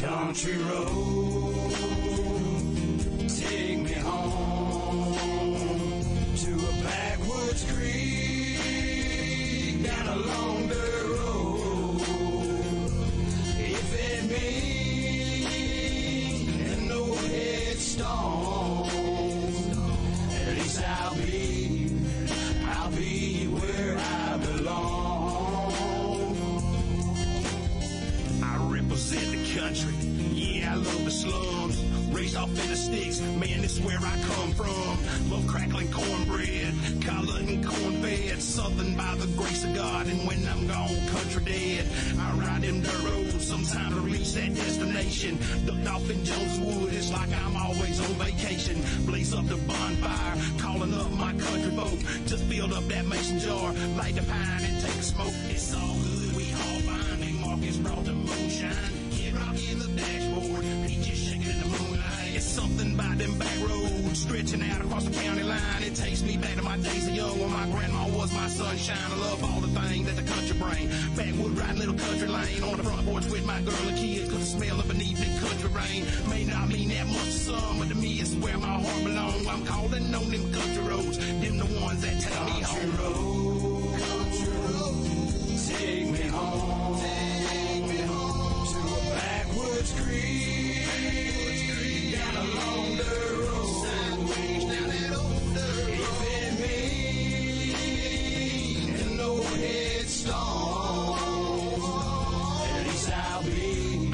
Country road, take me home to a backwoods creek down a long dirt road. If it means no headstone, at least I'll be where I belong. I represent the country, yeah, I love the slums. Raised off in the sticks, man, this is where I come from. Love crackling cornbread, collar and corn fed. Southern by the grace of God, and when I'm gone, country dead. I ride them dirt roads, sometime to reach that destination. Ducked off in Joneswood, it's like I'm always on vacation. Blaze up the bonfire, calling up my country folk. Just build up that mason jar, light the pine and take a smoke. It's all good, we all fine. Big Marcus brought the moonshine. Kid Rock in the dashboard, peaches shaking in the moonlight. It's something about them back roads stretching out across the county line. It takes me back to my days of young when my grandma was my sunshine. I love all the things that the country bring. Backwood riding little country lane on the front porch with my girl and kids. Cause the smell of beneath the country rain may not mean that much to some, but to me it's where my heart belongs. I'm calling on them country roads, them the ones that take me home. Country road, take me home, to a backwoods creek down a long dirt road. Sideways down that old dirt road. If it means no headstone, at least I'll be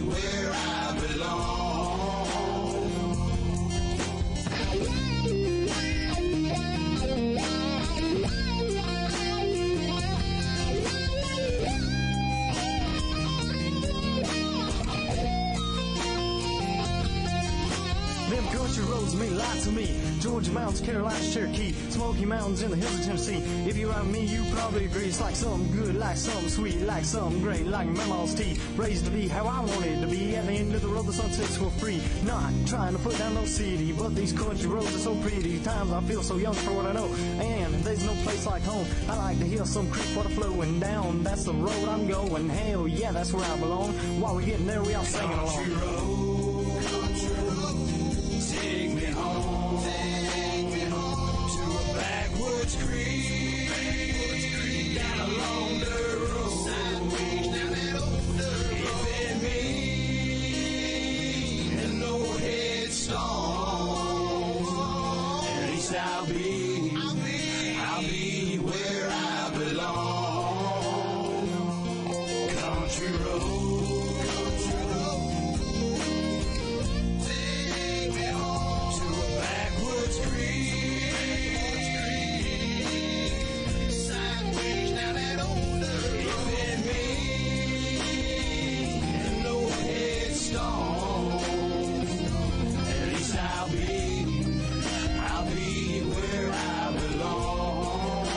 where I belong. Them country roads mean a lot to me. Georgia mountains, Carolina, Cherokee, Smoky Mountains in the hills of Tennessee. If you're like me, you probably agree it's like something good, like something sweet, like something great, like Mama's tea. Raised to be how I wanted to be. At the end of the road, the sunsets were free. Not trying to put down no city, but these country roads are so pretty. Times I feel so young for what I know, and there's no place like home. I like to hear some creek water flowing down. That's the road I'm going. Hell yeah, that's where I belong. While we're getting there, we all singing along. Country road, take me home, to a backwoods creek down a long dirt road. Sideways down that old dirt road. If it means no headstone, at least I'll be where I belong. Country road. I'll be where I belong.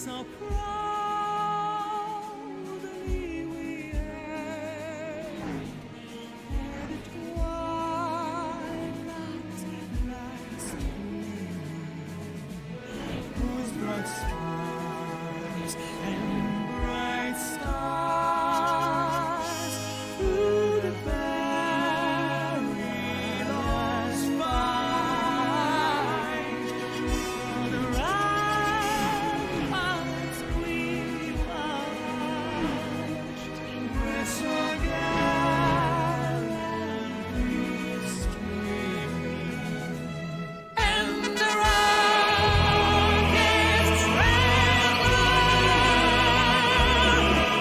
so proudly we hailed the twilight's gleaming, whose bright stars and bright stars through the perilous fight, for the ramparts we watched, where so gallantly streaming, and the rockets trembled,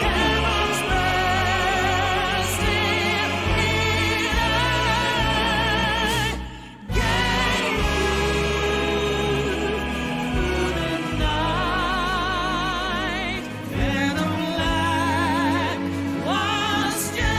cannons bursting in air, gave through the night, and the flag was still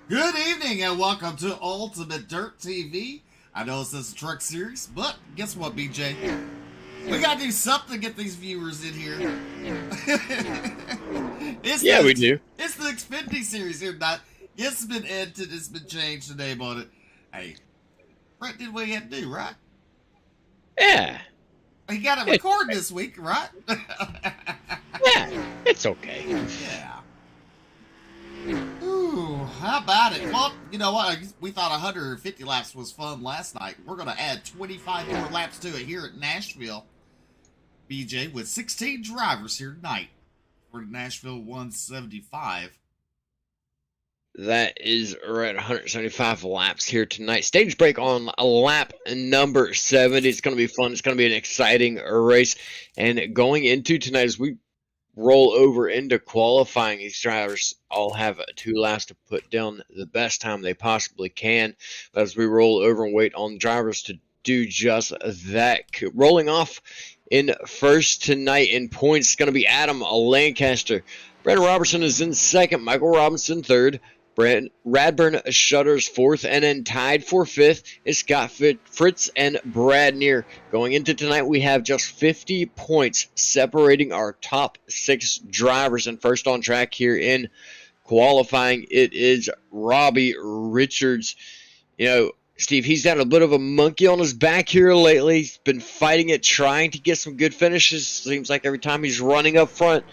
Good evening and welcome to Ultimate Dirt TV. I know it's this truck series, but guess what, BJ? We gotta do something to get these viewers in here. We do. It's the Xfinity series here tonight. It's been edited, it's been changed, the name on it. Hey, Brett did what he had to do, right? Yeah. He got it recorded this week, right? Yeah. It's okay. Yeah. Ooh, how about it? Well, you know what? We thought 150 laps was fun last night. We're going to add 25 more laps to it here at Nashville, BJ, with 16 drivers here tonight for Nashville 175. That is right, 175 laps here tonight. Stage break on lap number 70. It's going to be fun. It's going to be an exciting race. And going into tonight, as we roll over into qualifying, these drivers all have 2 laps to put down the best time they possibly can. But as we roll over and wait on drivers to do just that, rolling off in first tonight in points, it's going to be Adam Lancaster. Brandon Robertson is in second. Michael Robinson third. Radburn Shutters fourth, and then tied for fifth is Scott Fritz and Brad Neer. Going into tonight, we have just 50 points separating our top 6 drivers. And first on track here in qualifying, it is Robbie Richards. You know, Steve, he's had a bit of a monkey on his back here lately. He's been fighting it, trying to get some good finishes. Seems like every time he's running up front,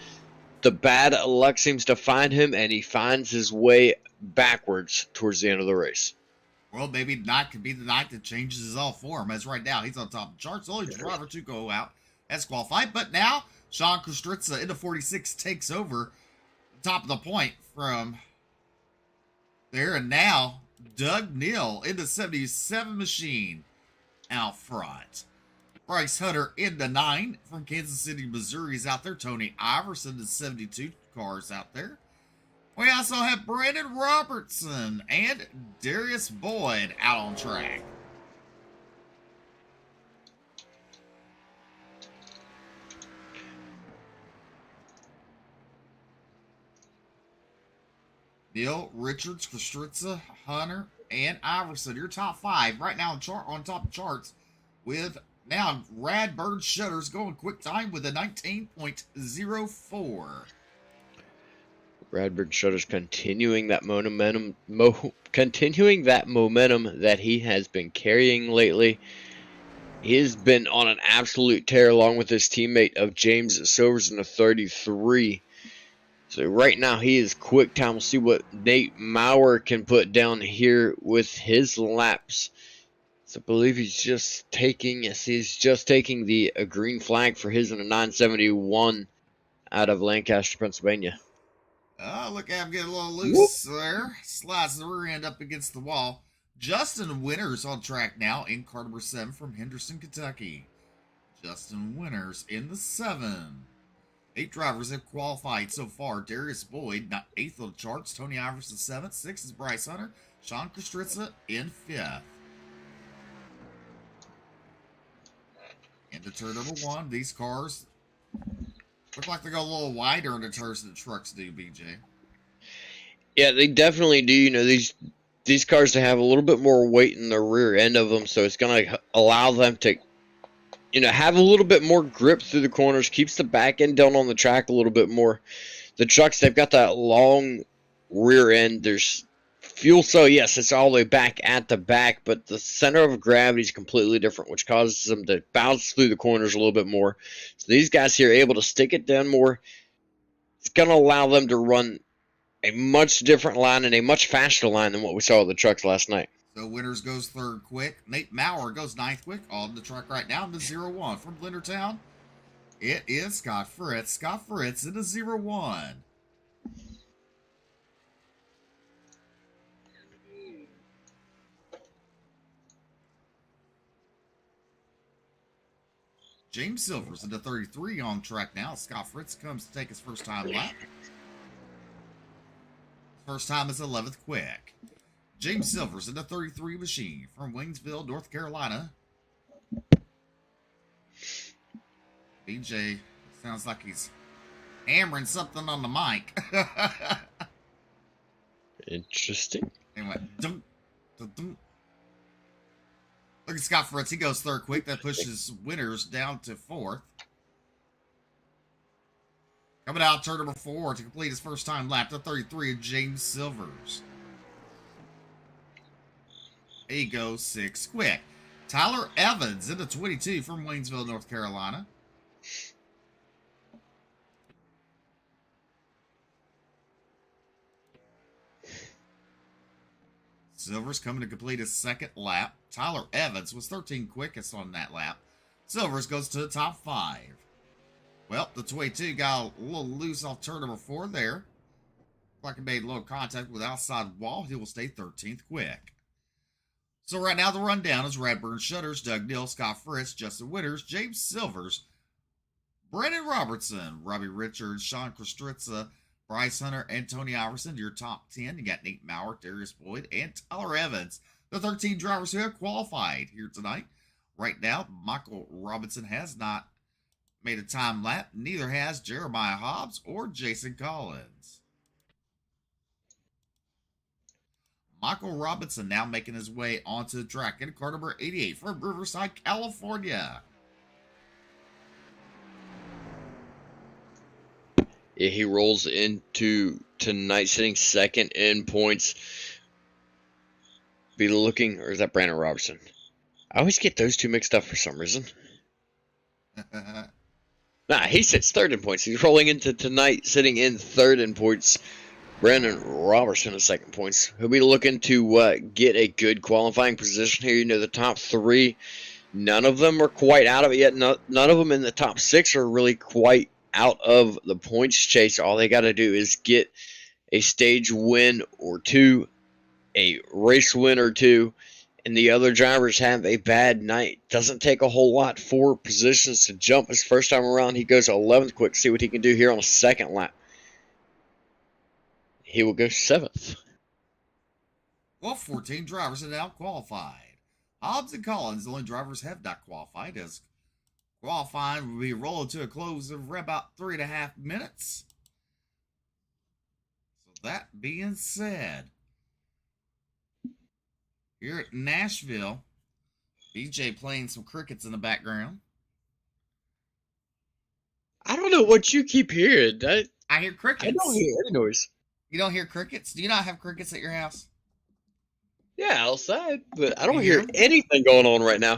the bad luck seems to find him, and he finds his way backwards towards the end of the race. Well, maybe tonight could be the night that changes his all form, as right now he's on top of the charts. Only driver to go out as qualified. But now, Sean Kostritza into 46 takes over top of the point from there. And now, Doug Neal into 77 machine out front. Bryce Hunter into 9 from Kansas City, Missouri is out there. Tony Iverson to 72 cars out there. We also have Brandon Robertson and Darius Boyd out on track. Neal, Richards, Kostritza, Hunter, and Iverson. Your top 5 right now on top of charts, with now Radburn Shutters going quick time with a 19.04. Radburn Shutters continuing that momentum that he has been carrying lately. He has been on an absolute tear along with his teammate of James Silvers in the 33. So right now he is quick time. We'll see what Nate Maurer can put down here with his laps. So I believe he's just taking, yes, he's just taking the green flag for his in a 971 out of Lancaster, Pennsylvania. Oh, look at him get a little loose there. Slides the rear end up against the wall. Justin Winters on track now in car number 7 from Henderson, Kentucky. Justin Winters in the 7. 8 drivers have qualified so far. Darius Boyd, 8th on the charts. Tony Iverson, 7th. 6th is Bryce Hunter. Sean Kostritza in 5th. Into turn number 1. These cars look like they go a little wider in the turns than the trucks do, BJ. Yeah, they definitely do. You know, these cars, they have a little bit more weight in the rear end of them, so it's going to allow them to, you know, have a little bit more grip through the corners, keeps the back end down on the track a little bit more. The trucks, they've got that long rear end. There's fuel cell, yes, it's all the way back at the back, but the center of gravity is completely different, which causes them to bounce through the corners a little bit more. So these guys here are able to stick it down more. It's going to allow them to run a much different line and a much faster line than what we saw with the trucks last night. So Winters goes 3rd quick. Nate Maurer goes 9th quick on the truck right now in the 0-1. From Blendertown, it is Scott Fritz. Scott Fritz in the 0-1. James Silver's in the 33 on track now. Scott Fritz comes to take his first time lap. First time is 11th quick. James Silver's in the 33 machine from Waynesville, North Carolina. BJ sounds like he's hammering something on the mic. Interesting. Anyway, dum, dum, dum. Look at Scott Fritz. He goes 3rd quick. That pushes Winters down to 4th. Coming out turn number 4 to complete his first time lap, the 33 of James Silvers. He goes 6th quick. Tyler Evans in the 22 from Waynesville, North Carolina. Silvers coming to complete his 2nd lap. Tyler Evans was 13 quickest on that lap. Silvers goes to the top 5. Well, the 22 got a little loose off turn number 4 there. Like he made a little contact with the outside wall. He will stay 13th quick. So right now the rundown is Radburn Shutters, Doug Neal, Scott Fritz, Justin Winters, James Silvers, Brandon Robertson, Robbie Richards, Sean Kostritza, Bryce Hunter, and Tony Iverson. Your top 10. You got Nate Maurer, Darius Boyd, and Tyler Evans. The 13 drivers who have qualified here tonight. Right now, Michael Robinson has not made a time lap. Neither has Jeremiah Hobbs or Jason Collins. Michael Robinson now making his way onto the track in car number 88 from Riverside, California. Yeah, he rolls into tonight sitting 2nd in points. Be looking, or is that Brandon Robertson? I always get those two mixed up for some reason. Nah, he sits 3rd in points. He's rolling into tonight sitting in 3rd in points. Brandon Robertson in 2nd points. He'll be looking to get a good qualifying position here. You know, the top 3, none of them are quite out of it yet. None of them in the top 6 are really quite out of the points chase. All they got to do is get a stage win or 2, a race win or 2, and the other drivers have a bad night. Doesn't take a whole lot for positions to jump his first time around. He goes 11th quick. See what he can do here on a 2nd lap. He will go 7th. Well, 14 drivers have now qualified. Hobbs and Collins, the only drivers have not qualified, as qualifying will be rolling to a close of about 3.5 minutes. So that being said, here at Nashville, BJ playing some crickets in the background. I don't know what you keep hearing. I hear crickets. I don't hear any noise. You don't hear crickets? Do you not have crickets at your house? Yeah, outside, but I don't hear anything going on right now.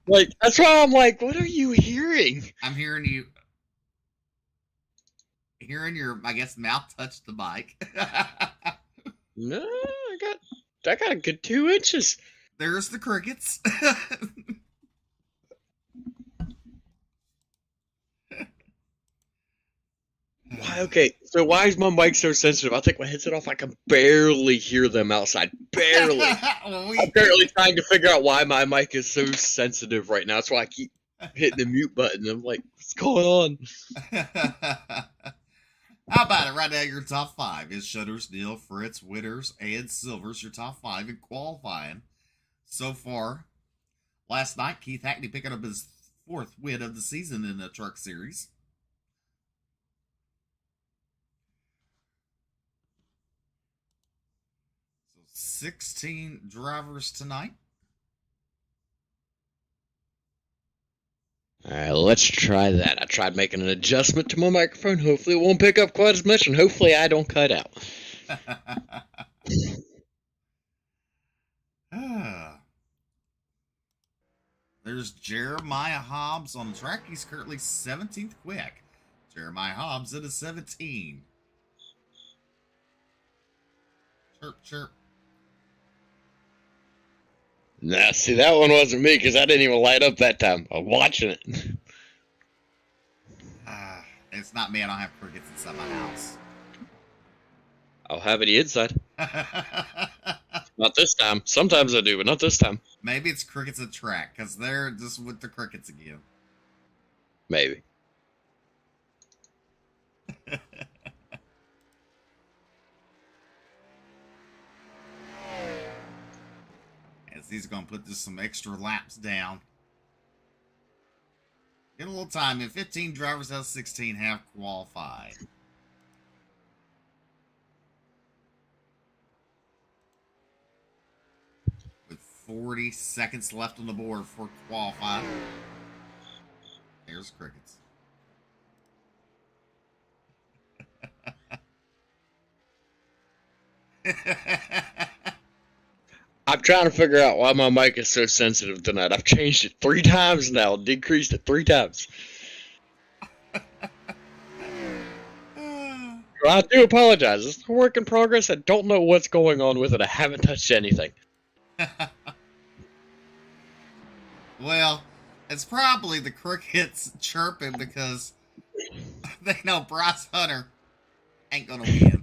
Like, that's why I'm like, what are you hearing? I'm hearing you. Hearing your, I guess, mouth touch the mic. No, I got a good 2 inches. There's the crickets. Why? Okay, so why is my mic so sensitive? I take my headset off. I can barely hear them outside. Barely. I'm currently trying to figure out why my mic is so sensitive right now. That's why I keep hitting the mute button. I'm like, what's going on? How about it? Right now, your top 5 is Shutters, Neil, Fritz, Witters, and Silvers. Your top 5 in qualifying so far. Last night, Keith Hackney picking up his 4th win of the season in the Truck Series. So 16 drivers tonight. All right, let's try that. I tried making an adjustment to my microphone. Hopefully it won't pick up quite as much, and hopefully I don't cut out. There's Jeremiah Hobbs on track. He's currently 17th quick. Jeremiah Hobbs at a 17. Chirp, chirp. Nah, see, that one wasn't me because I didn't even light up that time. I'm watching it. It's not me. I don't have crickets inside my house. I'll have it inside. Not this time. Sometimes I do, but not this time. Maybe it's crickets at track because they're just with the crickets again. Maybe. As he's going to put just some extra laps down. Get a little time in. 15 drivers out of 16 have qualified. With 40 seconds left on the board for qualifying. There's crickets. I'm trying to figure out why my mic is so sensitive tonight. I've changed it 3 times now, decreased it 3 times. I do apologize. It's a work in progress. I don't know what's going on with it. I haven't touched anything. Well, it's probably the crickets chirping because they know Bryce Hunter ain't gonna win.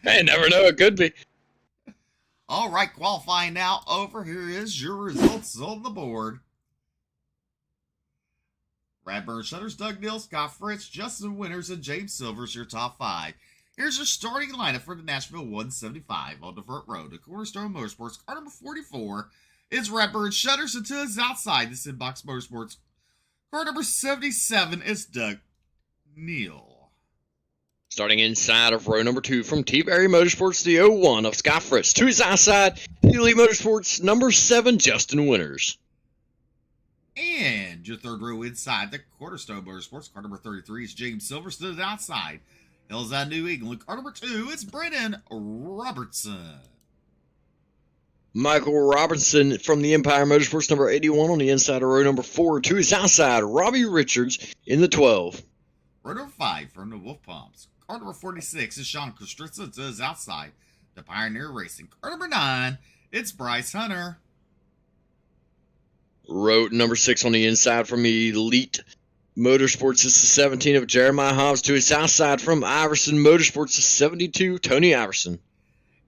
Hey, never know. It could be. All right, qualifying now over. Here is your results on the board. Radburn Shutters, Doug Neal, Scott Fritz, Justin Winters, and James Silvers, your top 5. Here's your starting lineup for the Nashville 175 on the front row. The Cornerstone Motorsports, car number 44 is Radburn Shutters, and to his outside, this Inbox Motorsports, car number 77 is Doug Neal. Starting inside of row number 2 from T-Berry Motorsports, the 01 of Scott Fritz. To his outside, Elite Motorsports, number 7, Justin Winters. And your third row inside the Cornerstone Motorsports, car number 33 is James Silvers. To the outside, Hills out New England, car number 2 is Brennan Robertson. Michael Robinson from the Empire Motorsports, number 81 on the inside of row number 4. To his outside, Robbie Richards in the 12. Row number 5 from the Wolf Pumps, car number 46 is Sean Kostritza. To his outside, the Pioneer Racing, car number 9, it's Bryce Hunter. Row number 6 on the inside from Elite Motorsports is the 17 of Jeremiah Hobbs. To his outside from Iverson Motorsports, the 72, Tony Iverson.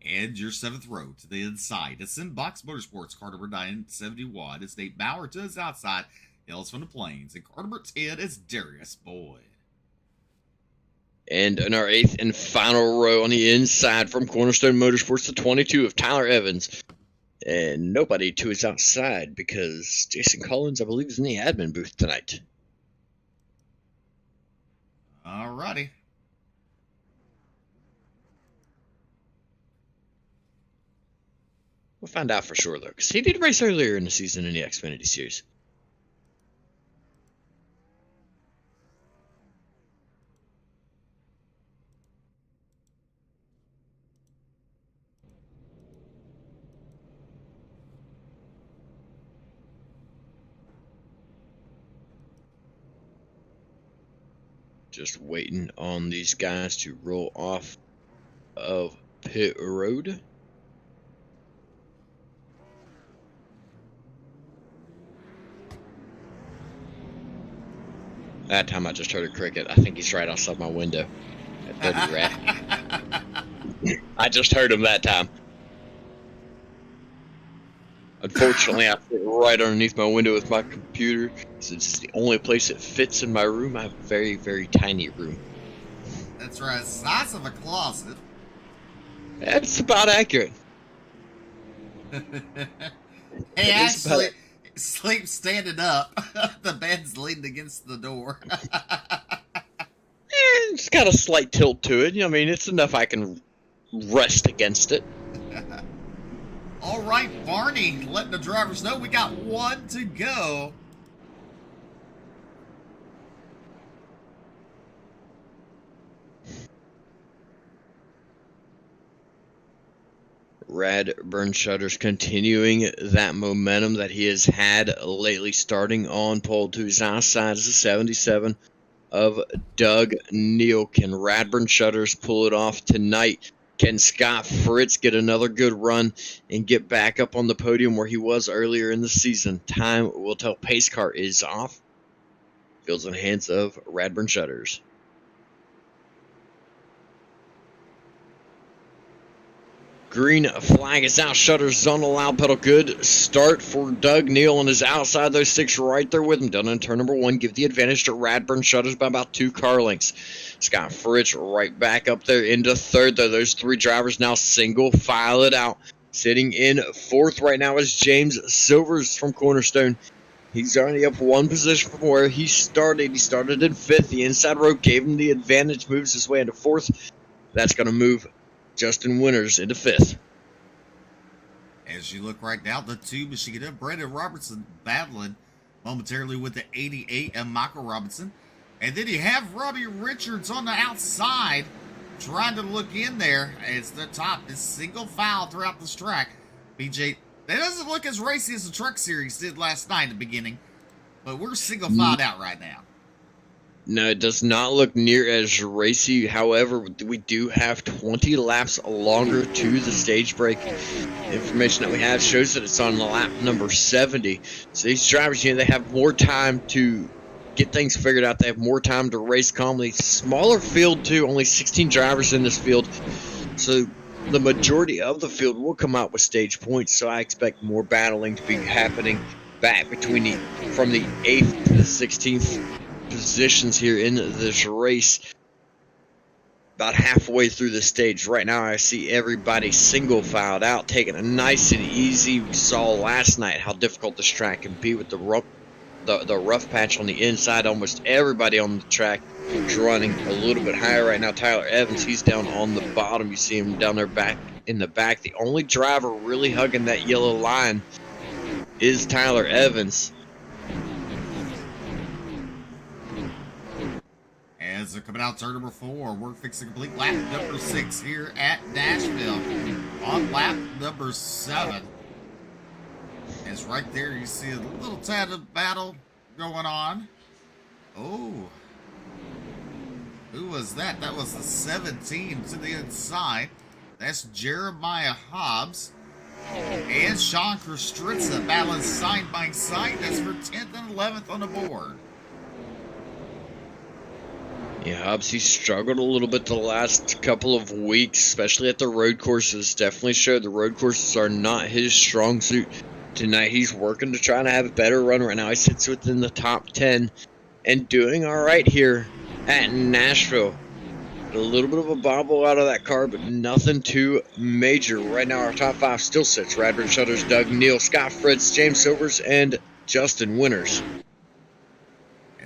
And your 7th row to the inside, it's Inbox Motorsports, car number 971. It's Nate Bauer. To his outside, Hills from the Plains. And car number 10 is Darius Boyd. And in our 8th and final row on the inside from Cornerstone Motorsports, the 22 of Tyler Evans. And nobody to his outside because Jason Collins, I believe, is in the admin booth tonight. Alrighty. We'll find out for sure, though, because he did race earlier in the season in the Xfinity Series. Just waiting on these guys to roll off of pit road. That time I just heard a cricket. I think he's right outside my window. That dirty rat. I just heard him that time. Unfortunately, I sit right underneath my window with my computer. So it's the only place that fits in my room. I have a very, very tiny room. That's right. It's the size of a closet. That's about accurate. Hey, actually, sleep standing up. The bed's leaning against the door. It's got a slight tilt to it. I mean, it's enough I can rest against it. All right, Barney, letting the drivers know we got one to go. Rad Burn Shutters continuing that momentum that he has had lately, starting on pole to his outside is the 77 of Doug Neal. Can Radburn Shutters pull it off tonight? Can Scott Fritz get another good run and get back up on the podium where he was earlier in the season? Time will tell. Pace car is off. Fields in the hands of Radburn Shutters. Green flag is out. Shutters on the loud pedal. Good start for Doug Neal on his outside. Those six right there with him. Done on turn number one. Give the advantage to Radburn Shutters by about 2 car lengths. Scott Fritz right back up there into third, though. Those 3 drivers now single file it out. Sitting in fourth right now is James Silvers from Cornerstone. He's already up 1 position from where he started. He started in 5th. The inside road gave him the advantage. Moves his way into 4th. That's going to move Justin Winters into 5th. As you look right now, the 2 Michigan, Brandon Robertson battling momentarily with the 88 and Michael Robinson. And then you have Robbie Richards on the outside trying to look in there as the top is single file throughout this track. BJ, that doesn't look as racy as the Truck Series did last night in the beginning, but we're single filed out right now. No, it does not look near as racy. However, we do have 20 laps longer to the stage break. Information that we have shows that it's on lap number 70. So these drivers, they have more time to get things figured out. They have more time to race calmly. Smaller field, too. Only 16 drivers in this field. So the majority of the field will come out with stage points. So I expect more battling to be happening back between from the 8th to the 16th positions here in this race. About halfway through the stage right now, I see everybody single filed out, taking it nice and easy. We saw last night how difficult this track can be with the rough patch on the inside. Almost everybody on the track is running a little bit higher right now. Tyler Evans, he's down on the bottom. You see him down there back in the back. The only driver really hugging that yellow line is Tyler Evans. As they're coming out turn number 4, we're fixing to complete lap number 6 here at Nashville. On lap number 7. As right there you see a little tad of battle going on. Oh. Who was that? That was the 17 to the inside. That's Jeremiah Hobbs. And Sean Kostritza battling side by side. That's for 10th and 11th on the board. Yeah, Hobbs, he struggled a little bit the last couple of weeks, especially at the road courses. Definitely showed the road courses are not his strong suit. Tonight, he's working to try to have a better run right now. He sits within the top 10 and doing all right here at Nashville. A little bit of a bobble out of that car, but nothing too major. Right now, our top 5 still sits. Radburn Shutters, Doug Neal, Scott Fritz, James Silvers, and Justin Winters.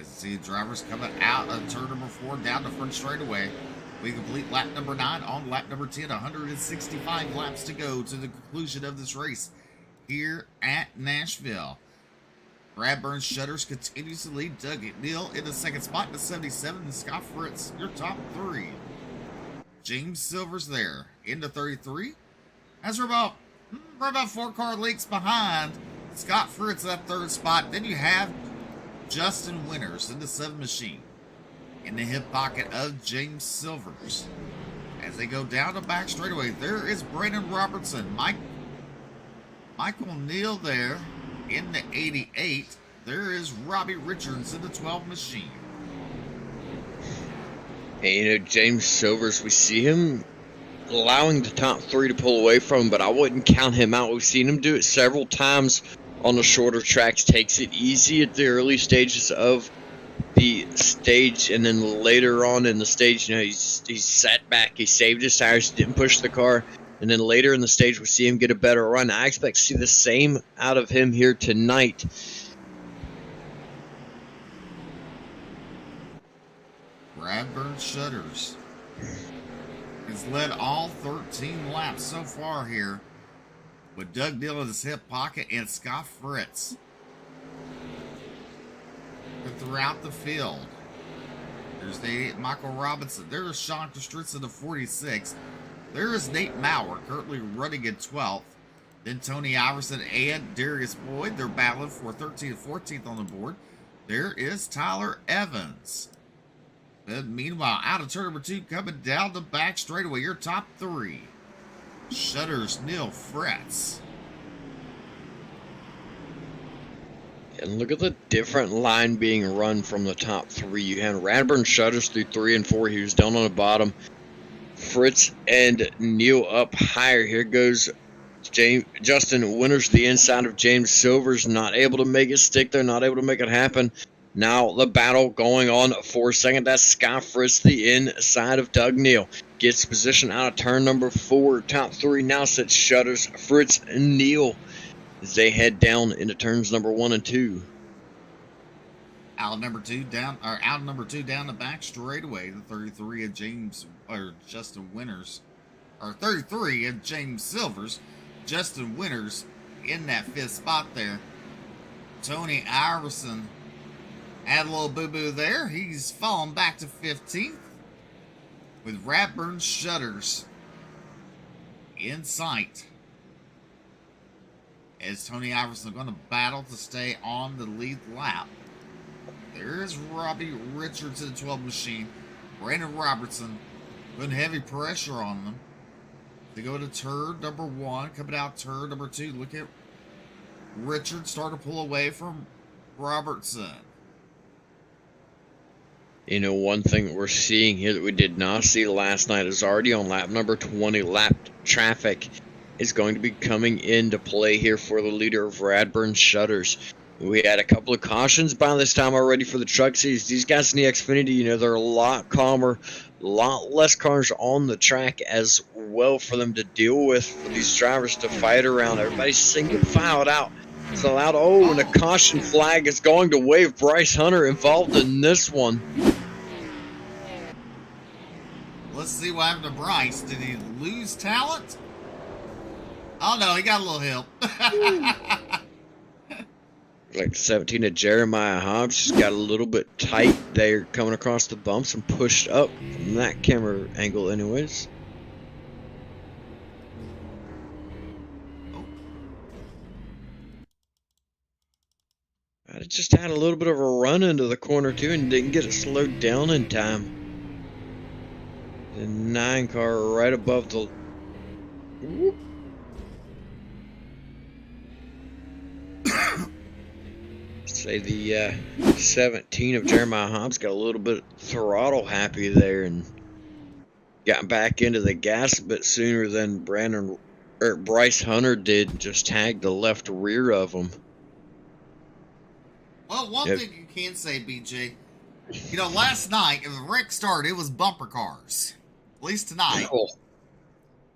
See drivers coming out of turn number 4 down the front straightaway. We complete lap number 9 on lap number 10. 165 laps to go to the conclusion of this race here at Nashville. Radburn Shutters continues to lead. Doug Neal in the second spot to 77. And Scott Fritz, your top 3. James Silver's there into 33. As we're about 4 car lengths behind Scott Fritz at that 3rd spot. Then you have Justin Winters in the 7 machine. in the hip pocket of James Silvers. As they go down the back straightaway, there is Brandon Robertson. Michael Neal there in the 88. There is Robbie Richards in the 12 machine. And James Silvers, we see him allowing the top three to pull away from him, but I wouldn't count him out. We've seen him do it several times on the shorter tracks. Takes it easy at the early stages of the stage, and then later on in the stage, he's sat back, he saved his tires, didn't push the car, and then later in the stage we see him get a better run. I expect to see the same out of him here tonight. Bradburn Shutters has led all 13 laps so far here, with Doug Neal in his hip pocket and Scott Fritz throughout the field. There's Michael Robinson. There's Sean Kostritza, the 46. There is Nate Maurer, currently running in 12th. Then Tony Iverson and Darius Boyd. They're battling for 13th and 14th on the board. There is Tyler Evans. And meanwhile, out of turn number 2, coming down the back straightaway, your top 3. Shutters, Neal, Fritz. And look at the different line being run from the top 3. You had Radburn Shutters through 3 and 4. He was down on the bottom. Fritz and Neal up higher. Here goes Justin Winters, the inside of James Silvers. Not able to make it stick there. Not able to make it happen. Now the battle going on for second. That's Scott Fritz, the inside of Doug Neal. Gets position out of turn number 4. Top 3 now sets Shutters, Fritz, and Neal as they head down into turns number 1 and 2. Out of number 2 down the back straightaway. The 33 of Justin Winters, or 33 of James Silvers. Justin Winters in that 5th spot there. Tony Iverson had a little boo-boo there. He's fallen back to 15th with Radburn Shutters in sight. As Tony Iverson going to battle to stay on the lead lap. There is Robbie Richards in the 12 machine. Brandon Robertson putting heavy pressure on them. They go to turn number 1, coming out turn number 2. Look at Richards start to pull away from Robertson. You know, one thing we're seeing here that we did not see last night is already on lap number 20. Lap traffic is going to be coming into play here for the leader of Radburn Shutters. We had a couple of cautions by this time already for the truck series. These guys in the Xfinity, you know, they're a lot calmer, a lot less cars on the track as well for them to deal with, for these drivers to fight around. Everybody's single filed out. It's allowed. Oh, and a caution flag is going to wave. Bryce Hunter involved in this one. Let's see what happened to Bryce. Did he lose talent? Oh, no, he got a little help. Like 17 of Jeremiah Hobbs just got a little bit tight there coming across the bumps and pushed up from that camera angle anyways. It just had a little bit of a run into the corner too and didn't get it slowed down in time. The 9 car right above the... Whoop. Say the 17 of Jeremiah Hobbs got a little bit throttle happy there and got back into the gas a bit sooner than Bryce Hunter did. Just tagged the left rear of him. Well, one thing you can say, BJ, you know, last night, if the wreck started, it was bumper cars. At least tonight. Oh.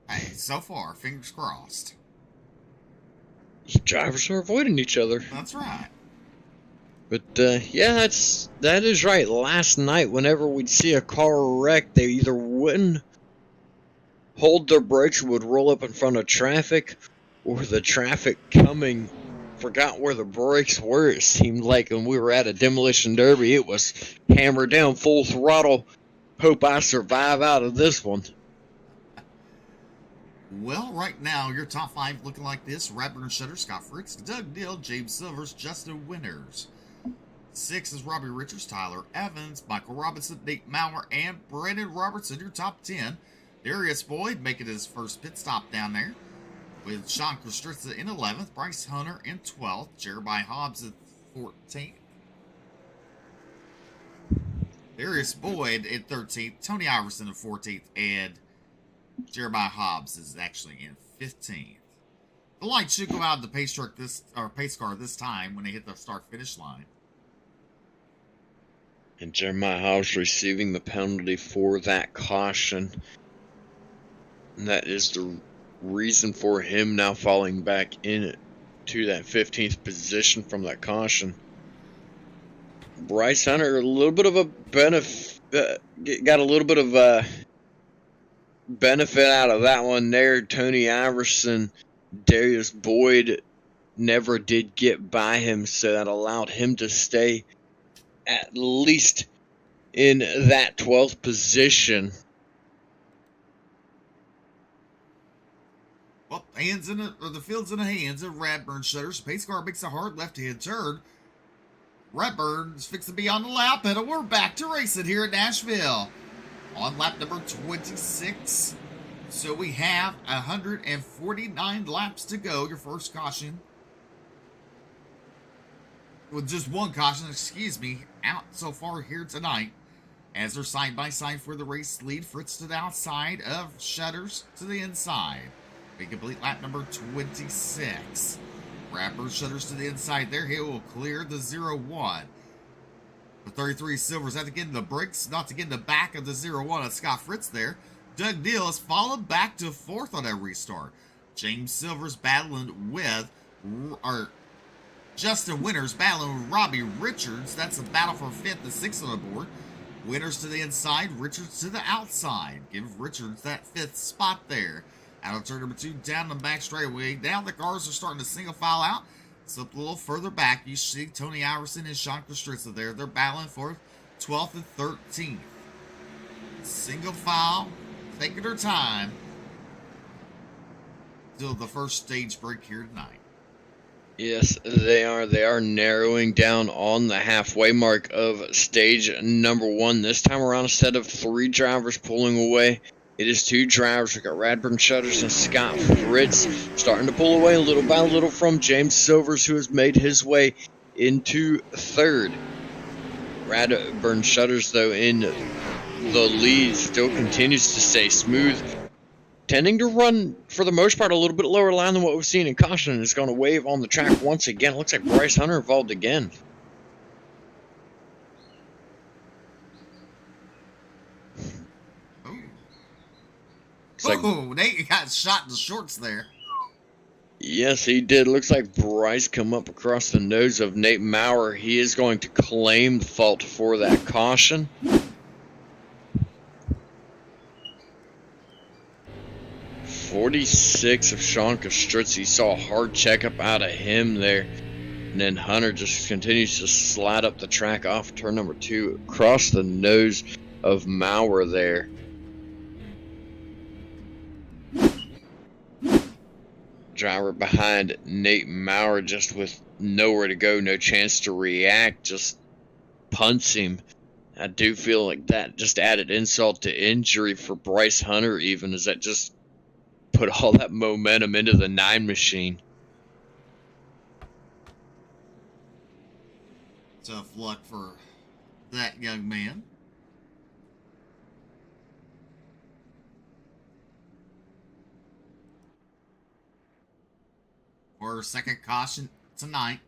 Hey, so far, fingers crossed. Drivers are avoiding each other. That's right. But, yeah, that is right. Last night, whenever we'd see a car wreck, they either wouldn't hold their brakes, would roll up in front of traffic, or the traffic coming forgot where the brakes were. It seemed like when we were at a demolition derby, it was hammer down, full throttle. Hope I survive out of this one. Well, right now, your top 5 looking like this. Radburn Shutters, Scott Fritz, Doug Neal, James Silvers, Justin Winters. 6 is Robbie Richards, Tyler Evans, Michael Robinson, Nate Maurer, and Brandon Robertson, your top 10. Darius Boyd making his first pit stop down there, with Sean Kostritza in 11th, Bryce Hunter in 12th, Jeremiah Hobbs in 14th, Darius Boyd in 13th, Tony Iverson in 14th, and Jeremiah Hobbs is actually in 15th. The lights should go out of the pace car this time when they hit the start-finish line. And Jeremiah Hobbs receiving the penalty for that caution. And that is the reason for him now falling back in to that 15th position from that caution. Bryce Hunter, a little bit of a benefit, got a little bit of a benefit out of that one there. Tony Iverson, Darius Boyd never did get by him, so that allowed him to stay at least in that 12th position. Well, the field's in the hands of Radburn Shutters. Pace car makes a hard left-hand turn. Radburn's fixing to be on the lap, and we're back to racing here at Nashville. On lap number 26. So we have 149 laps to go. Your first caution. With just one caution, out so far here tonight. As they're side by side for the race lead. Fritz to the outside of Shutters to the inside. We complete lap number 26. Radburn Shutters to the inside there. He will clear the 0-1. The 33 Silvers had to get in the brakes, not to get in the back of the 0-1 of Scott Fritz there. Doug Neal has fallen back to 4th on that restart. James Silvers battling with, Justin Winters battling with Robbie Richards. That's a battle for 5th and 6th on the board. Winters to the inside, Richards to the outside. Give Richards that 5th spot there. Out of turn number 2, down the back straightaway. Now the cars are starting to single file out. Slip a little further back. You see Tony Iverson and Sean Kostritza there. They're battling for 12th and 13th. Single file, taking their time. Till the first stage break here tonight. Yes, they are. They are narrowing down on the halfway mark of stage number 1. This time around, instead of 3 drivers pulling away, it is 2 drivers. We got Radburn Shutters and Scott Fritz starting to pull away little by little from James Silvers, who has made his way into 3rd. Radburn Shutters, though, in the lead, still continues to stay smooth, tending to run, for the most part, a little bit lower line than what we've seen in caution, and is going to wave on the track once again. It looks like Bryce Hunter involved again. Nate got shot in the shorts there. Yes, he did. Looks like Bryce come up across the nose of Nate Maurer. He is going to claim the fault for that caution. .46 of Sean Kostritza. Saw a hard checkup out of him there. And then Hunter just continues to slide up the track off turn number 2 across the nose of Maurer there. Driver behind Nate Maurer, just with nowhere to go, no chance to react, just punts him. I do feel like that just added insult to injury for Bryce Hunter, even, as that just put all that momentum into the 9 machine. Tough luck for that young man. For second caution tonight.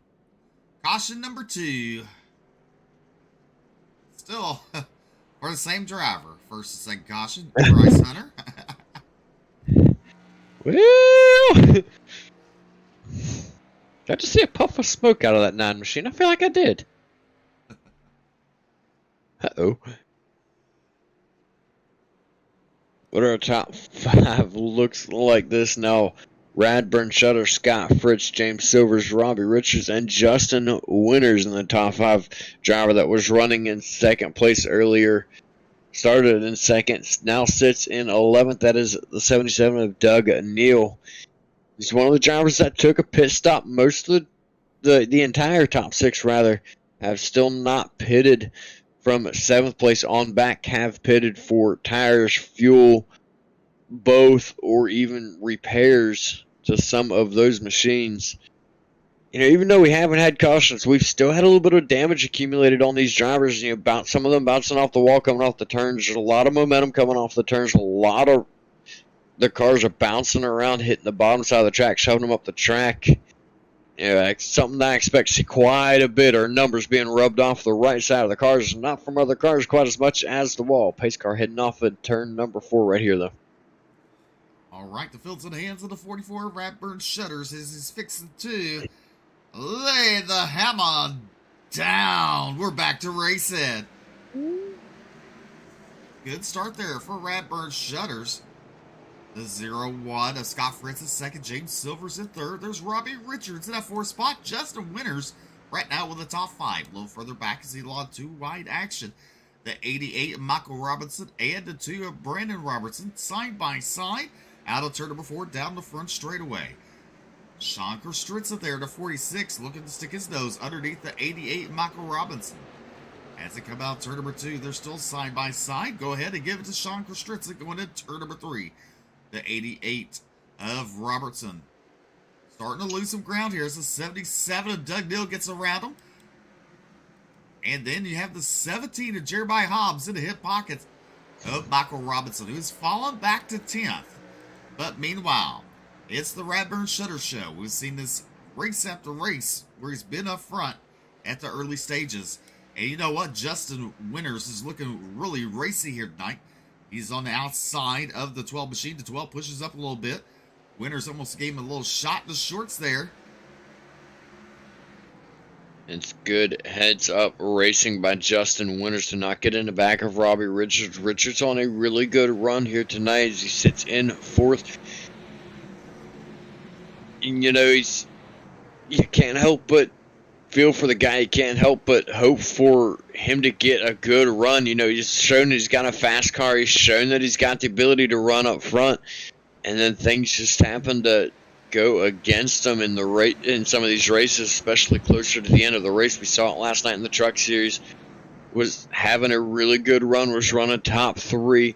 Caution number 2. Still for the same driver. First and second caution, Bryce Hunter. Well, got to see a puff of smoke out of that 9 machine. I feel like I did. Uh-oh. What are our top 5 looks like this now? Radburn Shutter, Scott Fritz, James Silvers, Robbie Richards, and Justin Winters in the top 5. Driver that was running in second place earlier started in second, now sits in 11th. That is the 77 of Doug Neal. He's one of the drivers that took a pit stop most of the entire top 6, rather. have still not pitted from 7th place on back, have pitted for tires, fuel, both, or even repairs to some of those machines. You know, even though we haven't had cautions, we've still had a little bit of damage accumulated on these drivers. You know, some of them bouncing off the wall, coming off the turns. There's a lot of momentum coming off the turns. A lot of the cars are bouncing around, hitting the bottom side of the track, shoving them up the track. You know, something that I expect to see quite a bit are numbers being rubbed off the right side of the cars, not from other cars quite as much as the wall. Pace car heading off at turn number 4 right here, though. All right, the field's in the hands of the 44 Ratburn Shutters as he's fixing to lay the hammer down. We're back to racing. Good start there for Ratburn Shutters. The 0-1 of Scott Fritz in second. James Silvers in third. There's Robbie Richards in that 4th spot. Justin Winters right now with the top 5. A little further back as he logged 2 wide action. The 88 of Michael Robinson and the 2 of Brandon Robertson side by side. Out of turn number 4 down the front straightaway. Sean Kostritza there to 46, looking to stick his nose underneath the 88 Michael Robinson. As they come out turn number 2, they're still side by side. Go ahead and give it to Sean Kostritza going into turn number 3. The 88 of Robertson. Starting to lose some ground here as the 77 of Doug Neal gets around him. And then you have the 17 of Jeremiah Hobbs in the hip pockets of Michael Robinson, who's fallen back to 10th. But meanwhile, it's the Ratburn Shutter Show. We've seen this race after race where he's been up front at the early stages. And you know what? Justin Winters is looking really racy here tonight. He's on the outside of the 12 machine. The 12 pushes up a little bit. Winters almost gave him a little shot in the shorts there. It's good heads up racing by Justin Winters to not get in the back of Robbie Richards. Richards on a really good run here tonight as he sits in 4th. And, you know, you can't help but feel for the guy. You can't help but hope for him to get a good run. You know, he's shown that he's got a fast car. He's shown that he's got the ability to run up front. And then things just happen to go against him in some of these races, especially closer to the end of the race. We saw it last night in the Truck Series. Was having a really good run, was running top 3,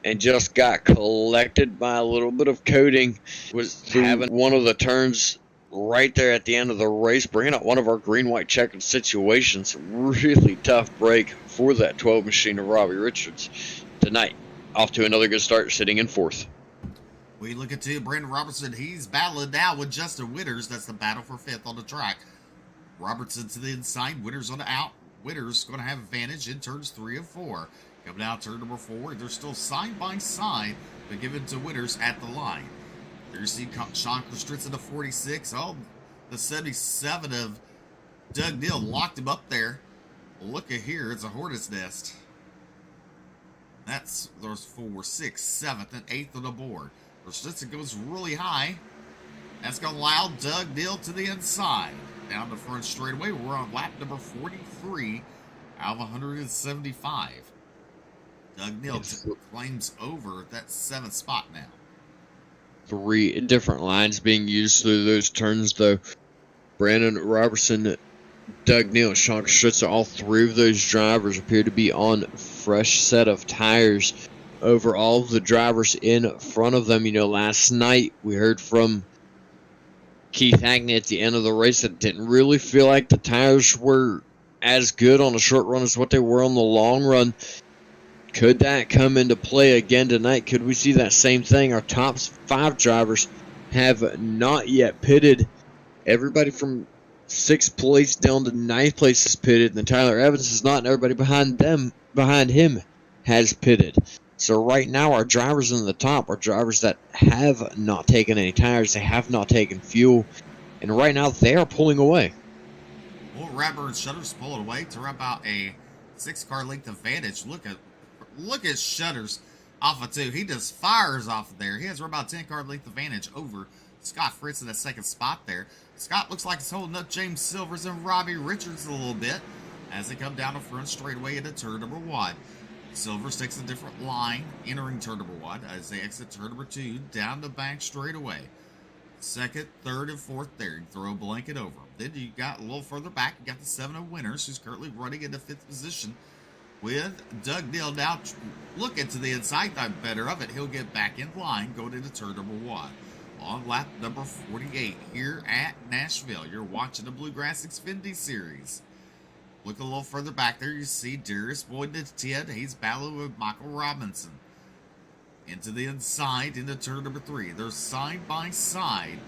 and just got collected by a little bit of coating. Was having one of the turns right there at the end of the race, bringing up one of our green-white checkered situations. Really tough break for that 12 machine of Robbie Richards tonight. Off to another good start, sitting in 4th. We look at Brandon Robertson. He's battling now with Justin Winters. That's the battle for 5th on the track. Robertson to the inside. Winters on the out. Winters going to have advantage in turns 3 and 4. Coming out turn number 4. They're still side by side, but given to Winters at the line. There you see Sean Kostritza to 46. Oh, the 77 of Doug Neal locked him up there. Look at here. It's a hornet's nest. That's those 4, 6, 7th, and 8th on the board. Kostritza goes really high. That's going to allow Doug Neal to the inside. Down the front straightaway. We're on lap number 43 out of 175. Doug Neal claims over that 7th spot now. 3 different lines being used through those turns, though. Brandon Robertson, Doug Neal, Sean Kostritza, all 3 of those drivers appear to be on fresh set of tires over all of the drivers in front of them. You know, last night we heard from Keith Hackney at the end of the race that didn't really feel like the tires were as good on the short run as what they were on the long run. Could that come into play again tonight? Could we see that same thing? Our top 5 drivers have not yet pitted. Everybody from 6th place down to 9th place is pitted, and Tyler Evans is not, and everybody behind him has pitted. So right now our drivers in the top are drivers that have not taken any tires. They have not taken fuel. And right now they are pulling away. Well, Ratburn Shutters pulling away to about a 6-car length advantage. Look at Shutters off of 2. He just fires off of there. He has about a 10-car length advantage over Scott Fritz in that 2nd spot there. Scott looks like he's holding up James Silvers and Robbie Richards a little bit as they come down the front straightaway into turn number 1. Silvers takes a different line entering turn number 1 as they exit turn number 2 down the back straightaway. second, third, and fourth there. You throw a blanket over. Then you got a little further back, you got the 7 Winners, who's currently running into 5th position with Doug Neal. Now looking to the inside, not better of it. He'll get back in line going into turn number 1. On lap number 48 here at Nashville. You're watching the Bluegrass Xfinity Series. Look a little further back there, you see Darius Boyd at 10. He's battling with Michael Robinson. Into the inside, into turn number 3. They're side by side.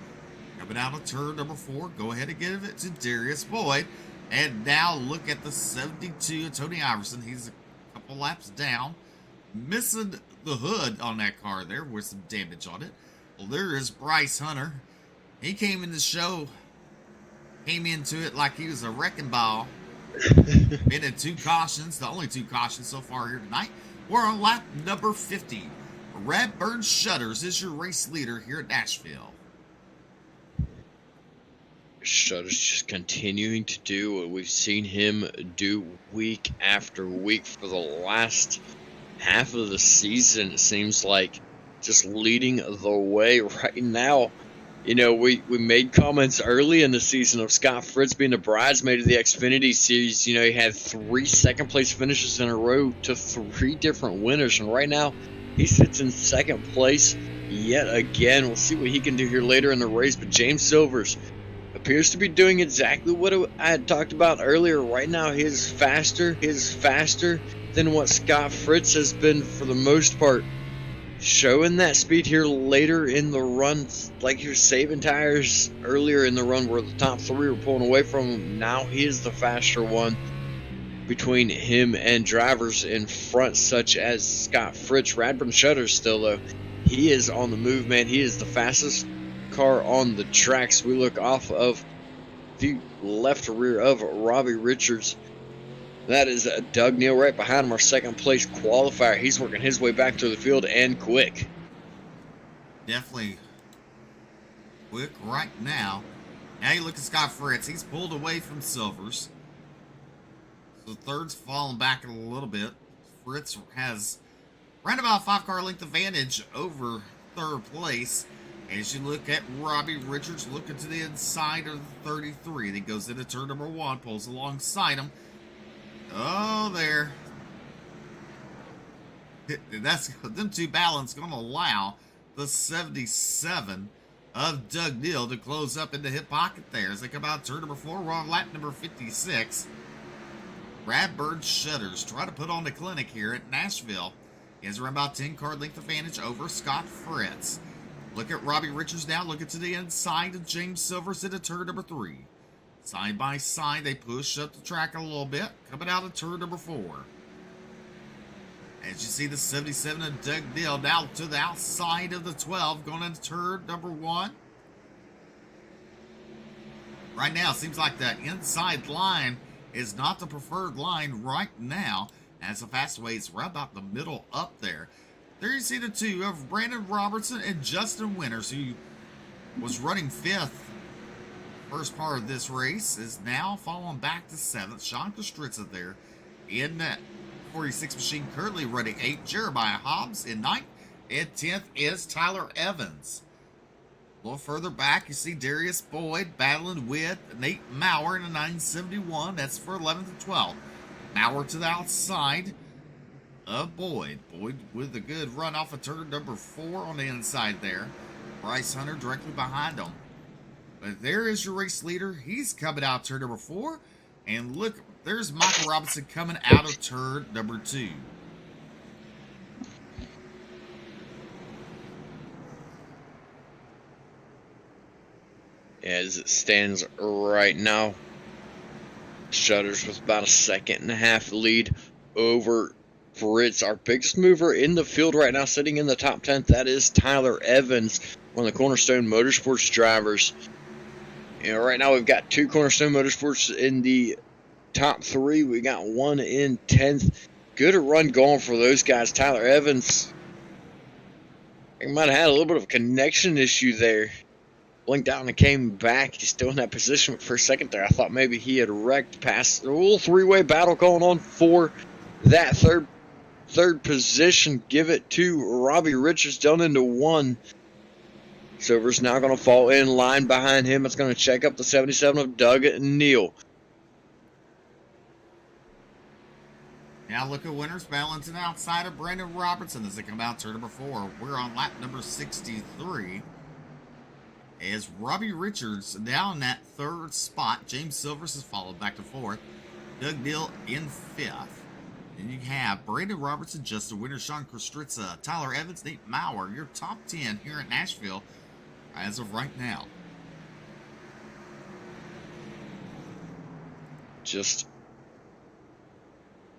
Coming out of turn number 4. Go ahead and give it to Darius Boyd. And now look at the 72, Tony Iverson. He's a couple laps down. Missing the hood on that car there with some damage on it. Well, there is Bryce Hunter. He came in the show, came into it like he was a wrecking ball. Been in 2 cautions, the only 2 cautions so far here tonight. We're on lap number 50. Redburn Shutters is your race leader here at Nashville. Shutters just continuing to do what we've seen him do week after week for the last half of the season. It seems like just leading the way right now. You know, we made comments early in the season of Scott Fritz being a bridesmaid of the Xfinity Series. You know, he had 3 second-place finishes in a row to 3 different winners, and right now he sits in 2nd place yet again. We'll see what he can do here later in the race, but James Silvers appears to be doing exactly what I had talked about earlier. Right now, he's faster than what Scott Fritz has been for the most part. Showing that speed here later in the run, like he was saving tires earlier in the run where the top 3 were pulling away from him. Now he is the faster one between him and drivers in front, such as Scott Fritz. Radburn Shutters still, though, he is on the move, man. He is the fastest car on the tracks. We look off of the left rear of Robbie Richards. That is Doug Neal right behind him, our 2nd place qualifier. He's working his way back to the field and quick. Definitely quick right now. Now you look at Scott Fritz. He's pulled away from Silvers. So third's falling back a little bit. Fritz has right about a 5-car length advantage over 3rd place. As you look at Robbie Richards looking to the inside of the 33. He goes into turn number 1, pulls alongside him. Oh, there. That's them 2 balance going to allow the 77 of Doug Neal to close up in the hip pocket there. As they come out turn number 4, we're on lap number 56. Radburn Shutters try to put on the clinic here at Nashville. He has around about 10-car length advantage over Scott Fritz. Look at Robbie Richards now. Looking to the inside of James Silvers into turn number 3. Side by side, they push up the track a little bit. Coming out of turn number 4. As you see the 77 of Doug Neal now to the outside of the 12. Going into turn number 1. Right now, it seems like that inside line is not the preferred line right now. As the fastway is right about the middle up there. There you see the 2 of Brandon Robertson and Justin Winters, who was running 5th first part of this race, is now falling back to 7th. Sean Kostritza there in that 46 machine, currently running 8th. Jeremiah Hobbs in 9th. And 10th is Tyler Evans. A little further back, you see Darius Boyd battling with Nate Maurer in a 971. That's for 11th and 12th. Maurer to the outside of Boyd. Boyd with a good run off of turn number 4 on the inside there. Bryce Hunter directly behind him. But there is your race leader. He's coming out turn number 4. And look, there's Michael Robinson coming out of turn number 2. As it stands right now, Shutters with about a 1.5-second lead over Fritz. Our biggest mover in the field right now, sitting in the top 10, that is Tyler Evans, one of the Cornerstone Motorsports drivers. You know, right now we've got 2 Cornerstone Motorsports in the top 3. We got 1 in 10th. Good run going for those guys. Tyler Evans, he might have had a little bit of a connection issue there. Blinked out and came back. He's still in that position for a second there. I thought maybe he had wrecked past a little 3-way battle going on for that third position. Give it to Robbie Richards down into 1. Silver's now going to fall in line behind him. It's going to check up the 77 of Doug Neal. Now look at winners balancing outside of Brandon Robertson as they come out turn number 4. We're on lap number 63. As Robbie Richards down that 3rd spot. James Silvers is followed back to 4th. Doug Neal in 5th. Then you have Brandon Robertson, Justin Winter, Sean Kostritza, Tyler Evans, Nate Maurer, your top 10 here in Nashville as of right now. Just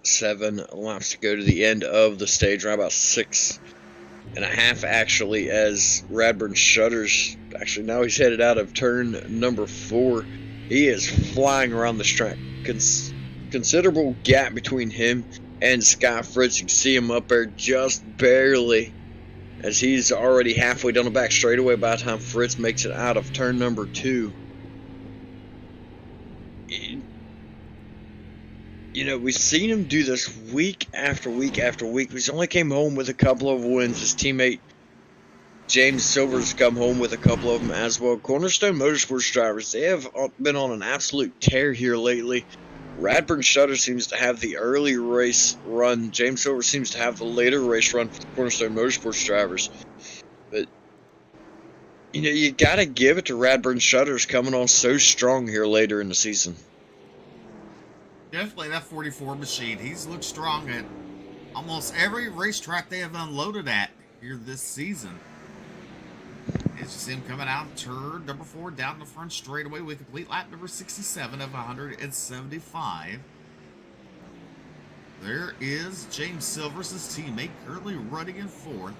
7 laps to go to the end of the stage, around about 6.5 actually, as Radburn shutters. Actually, now he's headed out of turn number 4. He is flying around this track. Considerable gap between him and Scott Fritz. You can see him up there just barely, as he's already halfway down the back straightaway by the time Fritz makes it out of turn number 2. You know, we've seen him do this week after week after week. He's only came home with a couple of wins. His teammate James Silver's come home with a couple of them as well. Cornerstone Motorsports drivers, they have been on an absolute tear here lately. Radburn Shutter seems to have the early race run. James Silver seems to have the later race run for the Cornerstone Motorsports drivers. But, you know, you got to give it to Radburn Shutters coming on so strong here later in the season. Definitely that 44 machine. He's looked strong at almost every racetrack they have unloaded at here this season. It's just him coming out turn number 4 down the front straightaway with complete lap number 67 of 175. There is James Silvers, his teammate, currently running in 4th.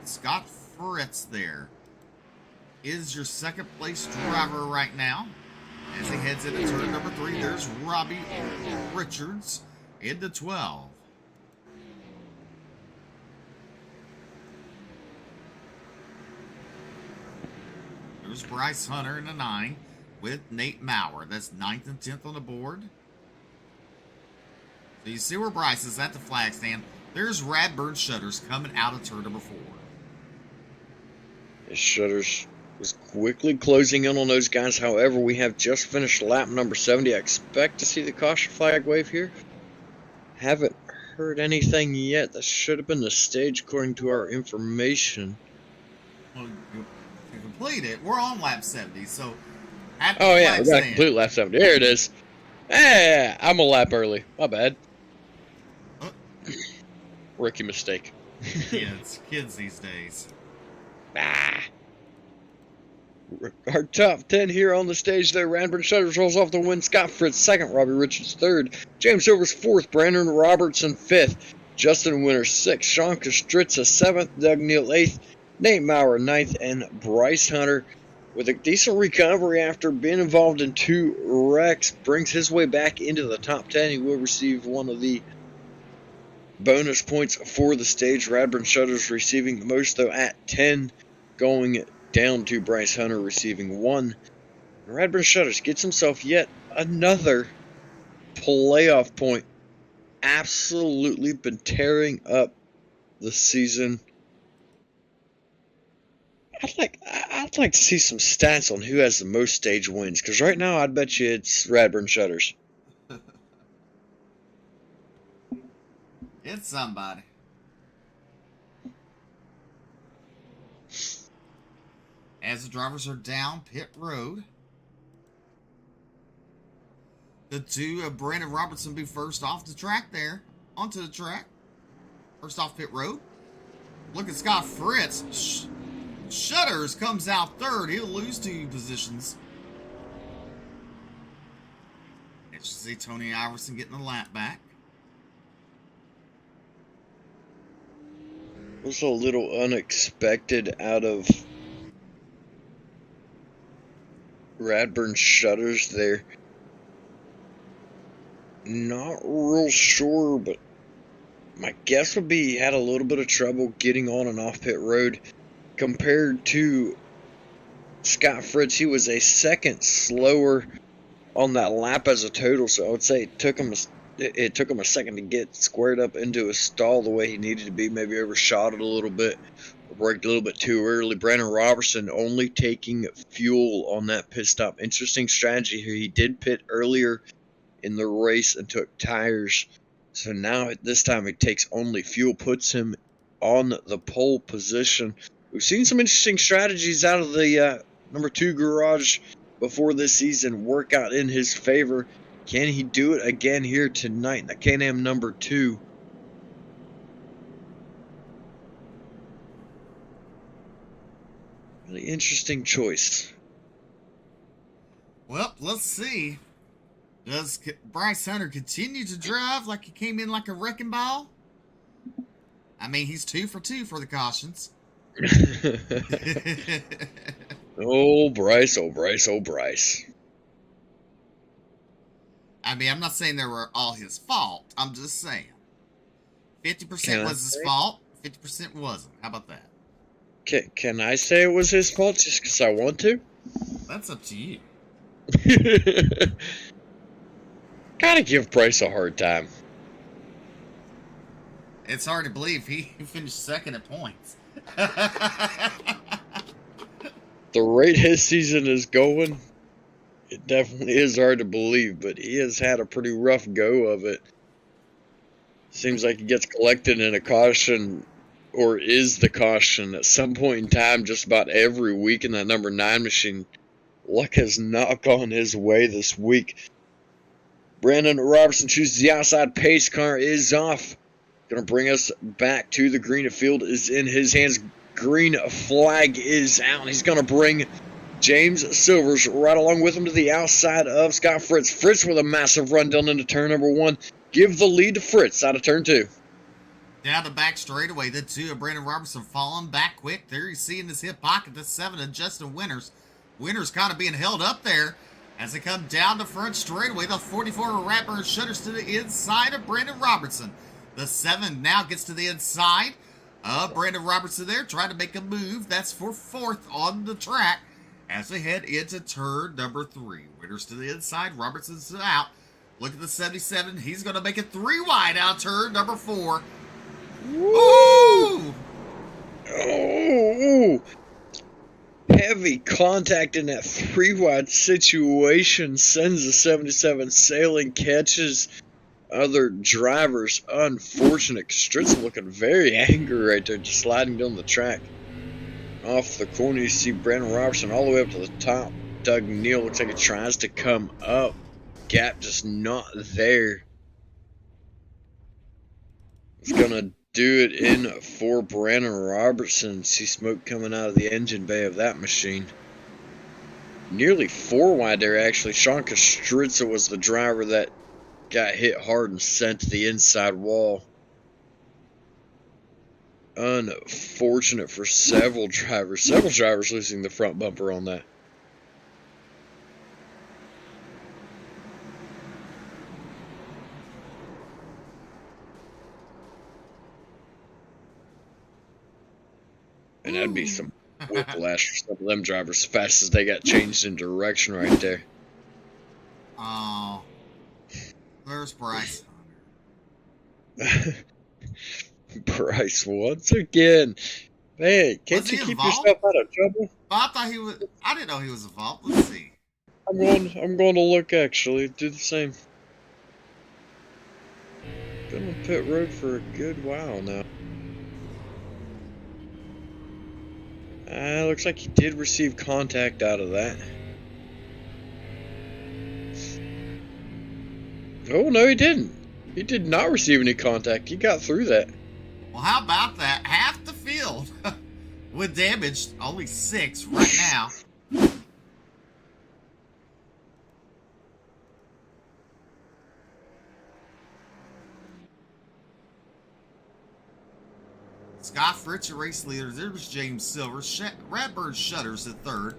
Scott Fritz there is your second place driver right now. As he heads into turn number 3, there's Robbie Richards into 12. There's Bryce Hunter in the 9 with Nate Maurer. That's 9th and 10th on the board. So you see where Bryce is at the flag stand. There's Radburn Shutters coming out of turn number 4. Shutters was quickly closing in on those guys. However, we have just finished lap number 70. I expect to see the caution flag wave here. Haven't heard anything yet. That should have been the stage according to our information. Well, to complete it, we're on lap 70, so at the Oh yeah, flag we got to stand, complete lap 70. There it is. Hey, I'm a lap early. My bad. Rookie mistake. kids these days. Our top 10 here on the stage there. Radburn Shutters rolls off the win. Scott Fritz 2nd. Robbie Richards 3rd. James Silvers 4th. Brandon Robertson 5th. Justin Winter 6th. Sean Kostritza 7th. Doug Neal 8th. Nate Maurer 9th. And Bryce Hunter, with a decent recovery after being involved in 2 wrecks, brings his way back into the top 10. He will receive one of the bonus points for the stage. Radburn Shutters receiving the most, though, at 10, going down to Bryce Hunter receiving 1. Radburn Shutters gets himself yet another playoff point. Absolutely been tearing up the season. I'd like to see some stats on who has the most stage wins, because right now I'd bet you it's Radburn Shutters. It's somebody. As the drivers are down pit road, the 2 of Brandon Robertson be first off the track there, onto the track. First off pit road. Look at Scott Fritz. Shutters comes out 3rd. He'll lose 2 positions. As you see Tony Iverson getting the lap back. Also a little unexpected out of Radburn Shutters there. Not real sure, but my guess would be he had a little bit of trouble getting on and off pit road. Compared to Scott Fritz, he was a second slower on that lap as a total, so I would say it took him a second to get squared up into a stall the way he needed to be. Maybe overshot it a little bit, or Worked a little bit too early. Brandon Robertson only taking fuel on that pit stop. Interesting strategy here. He did pit earlier in the race and took tires. So now at this time he takes only fuel, puts him on the pole position. We've seen some interesting strategies out of the number 2 garage before this season work out in his favor. Can he do it again here tonight? The Can-Am number 2. Really interesting choice. Well, let's see. Does Bryce Hunter continue to drive like he came in like a wrecking ball? I mean, he's 2 for 2 for the cautions. Oh, Bryce, oh, Bryce, oh, Bryce. I mean, I'm not saying they were all his fault. I'm just saying. 50% was his fault, 50% wasn't. How about that? Can I say it was his fault just because I want to? That's up to you. Gotta give Bryce a hard time. It's hard to believe he finished second at points. The rate his season is going, it definitely is hard to believe, but he has had a pretty rough go of it. Seems like he gets collected in a caution, or is the caution at some point in time just about every week in that number 9 machine. Luck has not gone his way this week. Brandon Robertson chooses the outside. Pace car is off. Going to bring us back to the green. The field is in his hands. Green flag is out. He's going to bring James Silvers right along with him to the outside of Scott Fritz. Fritz with a massive run down into turn number 1. Give the lead to Fritz out of turn 2. Down the back straightaway, the 2 of Brandon Robertson falling back quick. There you see in his hip pocket the 7 of Justin Winters. Winters kind of being held up there as they come down the front straightaway. The 44 of Ratburn shutters to the inside of Brandon Robertson. The 7 now gets to the inside of Brandon Robertson there, trying to make a move. That's for 4th on the track as they head into turn number 3. Winters to the inside, Robertson's out. Look at the 77. He's going to make it 3 wide out turn number 4. Ooh! Oh, heavy contact in that 3 wide situation sends the 77 sailing, catches other drivers. Unfortunate. Stritzel looking very angry right there, just sliding down the track. Off the corner, you see Brandon Robertson all the way up to the top. Doug Neal looks like he tries to come up. Gap just not there. It's gonna do it in for Brandon Robertson. See smoke coming out of the engine bay of that machine. Nearly 4 wide there, actually. Sean Kostritza was the driver that got hit hard and sent to the inside wall. Unfortunate for several drivers. Several drivers losing the front bumper on that. And that'd be some whiplash for some of them drivers, fast as they got changed in direction right there. Oh, there's Bryce. Bryce once again. Man, can't you keep yourself out of trouble? I thought he was. I didn't know he was involved. Let's see. I'm going to look actually. Do the same. Been on pit road for a good while now. Looks like he did receive contact out of that. Oh, no, he didn't. He did not receive any contact. He got through that. Well, how about that? Half the field with damage. Only 6 right now. Scott Fritz, your race leader. There was James Silver. Radbird Shutters at 3rd.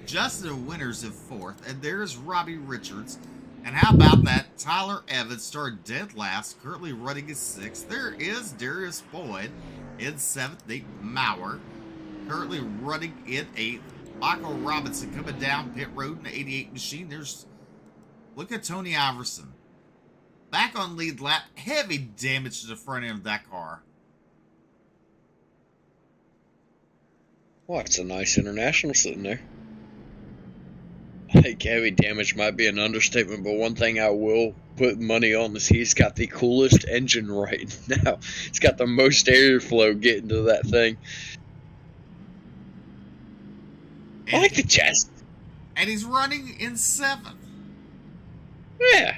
Justin Winters at 4th. And there's Robbie Richards. And how about that? Tyler Evans started dead last, currently running at 6th. There is Darius Boyd in 7th. Nate Maurer currently running in 8th. Michael Robinson coming down pit road in the 88 machine. Look at Tony Iverson. Back on lead lap. Heavy damage to the front end of that car. Well, it's a nice international sitting there. I think heavy damage might be an understatement, but one thing I will put money on is he's got the coolest engine right now. It's got the most airflow getting to that thing. I like the chest. And he's running in 7th. Yeah.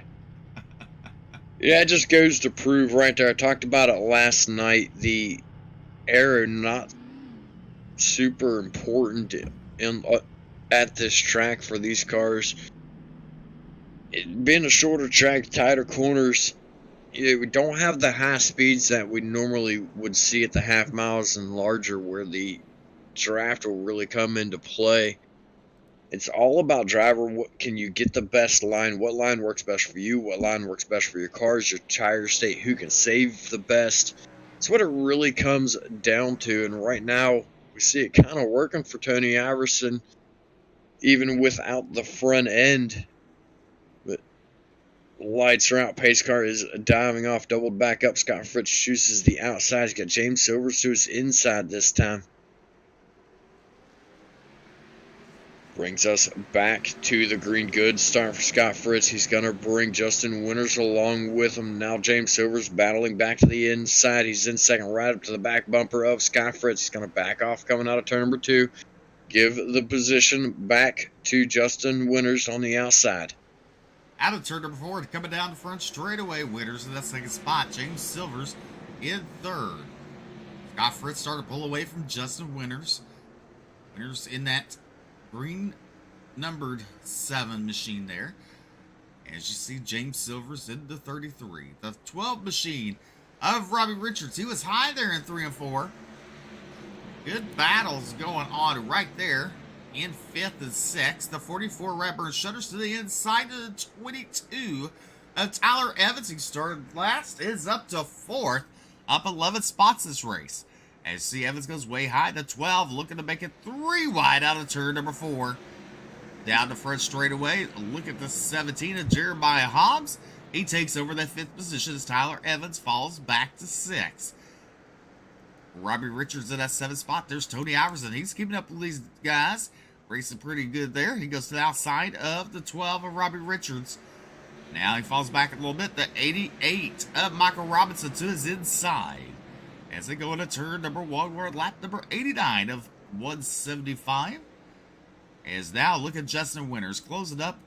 Yeah, it just goes to prove right there. I talked about it last night. The aero not super important at this track for these cars. Being a shorter track, tighter corners, we don't have the high speeds that we normally would see at the half miles and larger, where the draft will really come into play. It's all about driver. What can you get the best line? What line works best for you? What line works best for your cars, your tire state? Who can save the best? It's what it really comes down to. And right now, we see it kind of working for Tony Iverson, even without the front end. But lights are out. Pace car is diving off, doubled back up. Scott Fritz chooses the outside. He's got James Silvers to his inside this time. Brings us back to the green goods. Starting for Scott Fritz. He's going to bring Justin Winters along with him. Now James Silvers battling back to the inside. He's in second, right up to the back bumper of Scott Fritz. He's going to back off coming out of turn number 2. Give the position back to Justin Winters on the outside. Out of turn number 4, coming down the front straightaway. Winters in that second spot. James Silvers in 3rd. Scott Fritz started to pull away from Justin Winters. Winters in that green numbered 7 machine there. As you see, James Silvers in the 33. The 12 machine of Robbie Richards. He was high there in 3 and 4. Good battles going on right there. In 5th and 6th. The 44 Radburn shutters to the inside of the 22 of Tyler Evans. He started last. Is up to 4th. Up 11 spots this race. As you see, Evans goes way high to 12, looking to make it 3 wide out of turn number 4. Down the front straightaway, look at the 17 of Jeremiah Hobbs. He takes over that 5th position as Tyler Evans falls back to 6th. Robbie Richards in that 7th spot. There's Tony Iverson. He's keeping up with these guys. Racing pretty good there. He goes to the outside of the 12 of Robbie Richards. Now he falls back a little bit. The 88 of Michael Robinson to his inside. As they go into turn number 1, we're at lap number 89 of 175. As now, look at Justin Winters closing up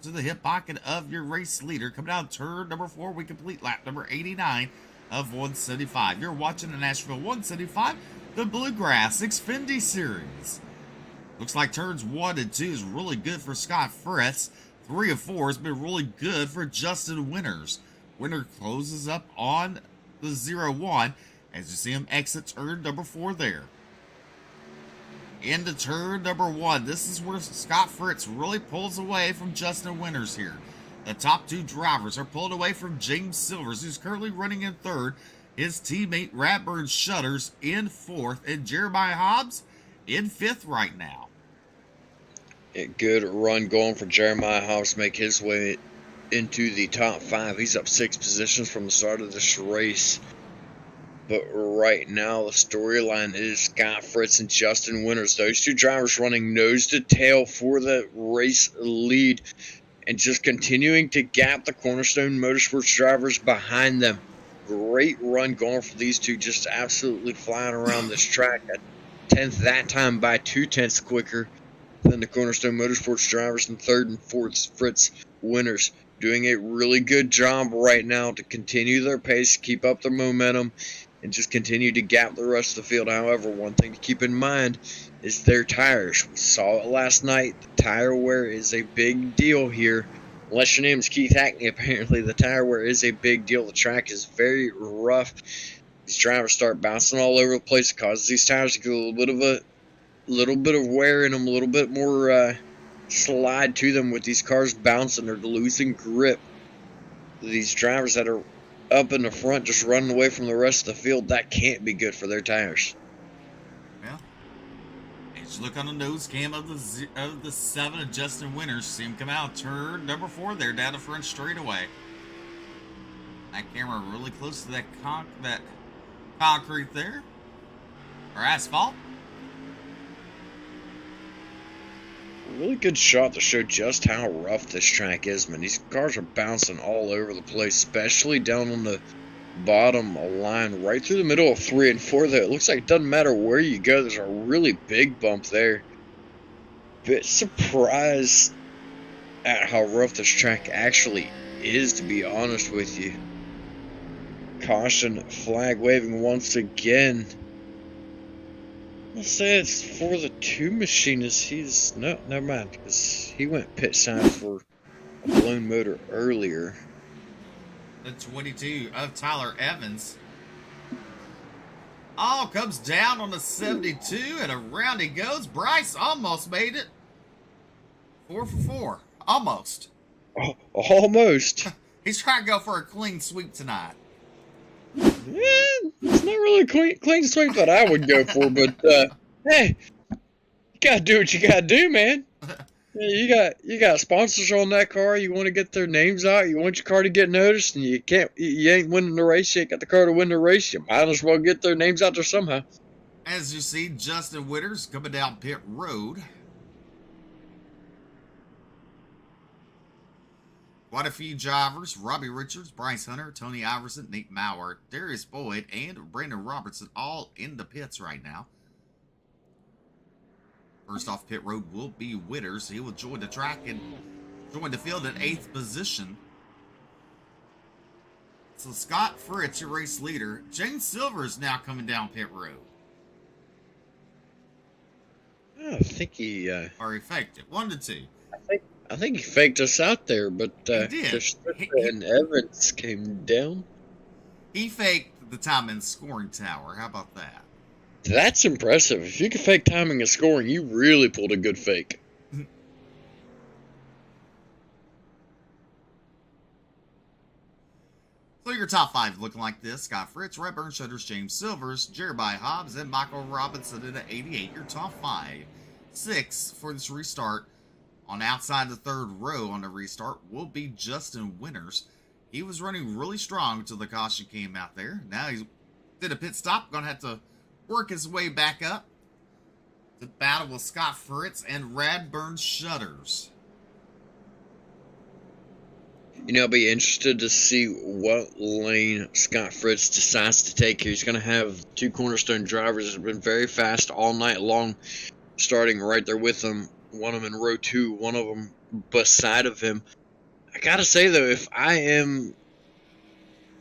to the hip pocket of your race leader. Coming down turn number 4, we complete lap number 89 of 175. You're watching the Nashville 175, the Bluegrass Xfinity Series. Looks like turns 1 and 2 is really good for Scott Fritz. 3 and 4 has been really good for Justin Winters. Winter closes up on the 0-1. As you see him exit turn number 4 there. Into turn number 1. This is where Scott Fritz really pulls away from Justin Winters here. The top 2 drivers are pulled away from James Silvers, who's currently running in 3rd. His teammate Radburn Shutters in 4th. And Jeremiah Hobbs in 5th right now. A good run going for Jeremiah Hobbs, make his way into the top 5. He's up 6 positions from the start of this race. But right now, the storyline is Scott Fritz and Justin Winters. Those 2 drivers running nose to tail for the race lead and just continuing to gap the Cornerstone Motorsports drivers behind them. Great run going for these 2, just absolutely flying around this track. At 10th that time by 2/10 quicker than the Cornerstone Motorsports drivers in 3rd and 4th. Fritz Winters doing a really good job right now to continue their pace, keep up their momentum, and just continue to gap the rest of the field. However, one thing to keep in mind is their tires. We saw it last night. The tire wear is a big deal here. Unless your name is Keith Hackney, apparently the tire wear is a big deal. The track is very rough. These drivers start bouncing all over the place. It causes these tires to get a little bit of wear in them, a little bit more slide to them with these cars bouncing. They're losing grip. These drivers that are up in the front just running away from the rest of the field, that can't be good for their tires. Yeah. As you look on the nose cam of the 7 of Justin Winters, see him come out turn number 4 there down the front straightaway. That camera really close to that concrete there, or asphalt. really good shot to show just how rough this track is, man. These cars are bouncing all over the place, especially down on the bottom line, right through the middle of 3 and 4 there. It looks like it doesn't matter where you go. There's a really big bump there. Bit surprised at how rough this track actually is, to be honest with you. Caution flag waving once again. I'll say it's for the 2 machinist. No, never mind, because he went pit side for a blown motor earlier. The 22 of Tyler Evans. All comes down on the 72, and around he goes. Bryce almost made it. 4 for 4. Almost. Oh, almost. He's trying to go for a clean sweep tonight. It's not really a clean sweep that I would go for, but hey, you gotta do what you gotta do, man. You got sponsors on that car. You want to get their names out. You want your car to get noticed, and you ain't winning the race. You ain't got the car to win the race. You might as well get their names out there somehow. As you see, Justin Winters coming down pit road. Quite a few drivers: Robbie Richards, Bryce Hunter, Tony Iverson, Nate Maurer, Darius Boyd, and Brandon Robertson all in the pits right now. First off pit road will be Witters. He will join the track and join the field in 8th position. So Scott Fritz, your race leader. James Silver is now coming down pit road. I think he Or he faked it. 1 to 2. I think he faked us out there, but He did. and Evans came down. He faked the time in scoring tower. How about that? That's impressive. If you can fake timing and scoring, you really pulled a good fake. So your top 5 looking like this: Scott Fritz, Redburn Shutters, James Silvers, Jeremiah Hobbs, and Michael Robinson at 88. Your top 5. 6 for this restart. On outside the 3rd row on the restart will be Justin Winters. He was running really strong until the caution came out there. Now he did a pit stop. Going to have to work his way back up. The battle with Scott Fritz and Radburn Shutters. You know, I'll be interested to see what lane Scott Fritz decides to take here. He's going to have 2 cornerstone drivers that have been very fast all night long, starting right there with him. One of them in row 2, one of them beside of him. I gotta say, though, if I am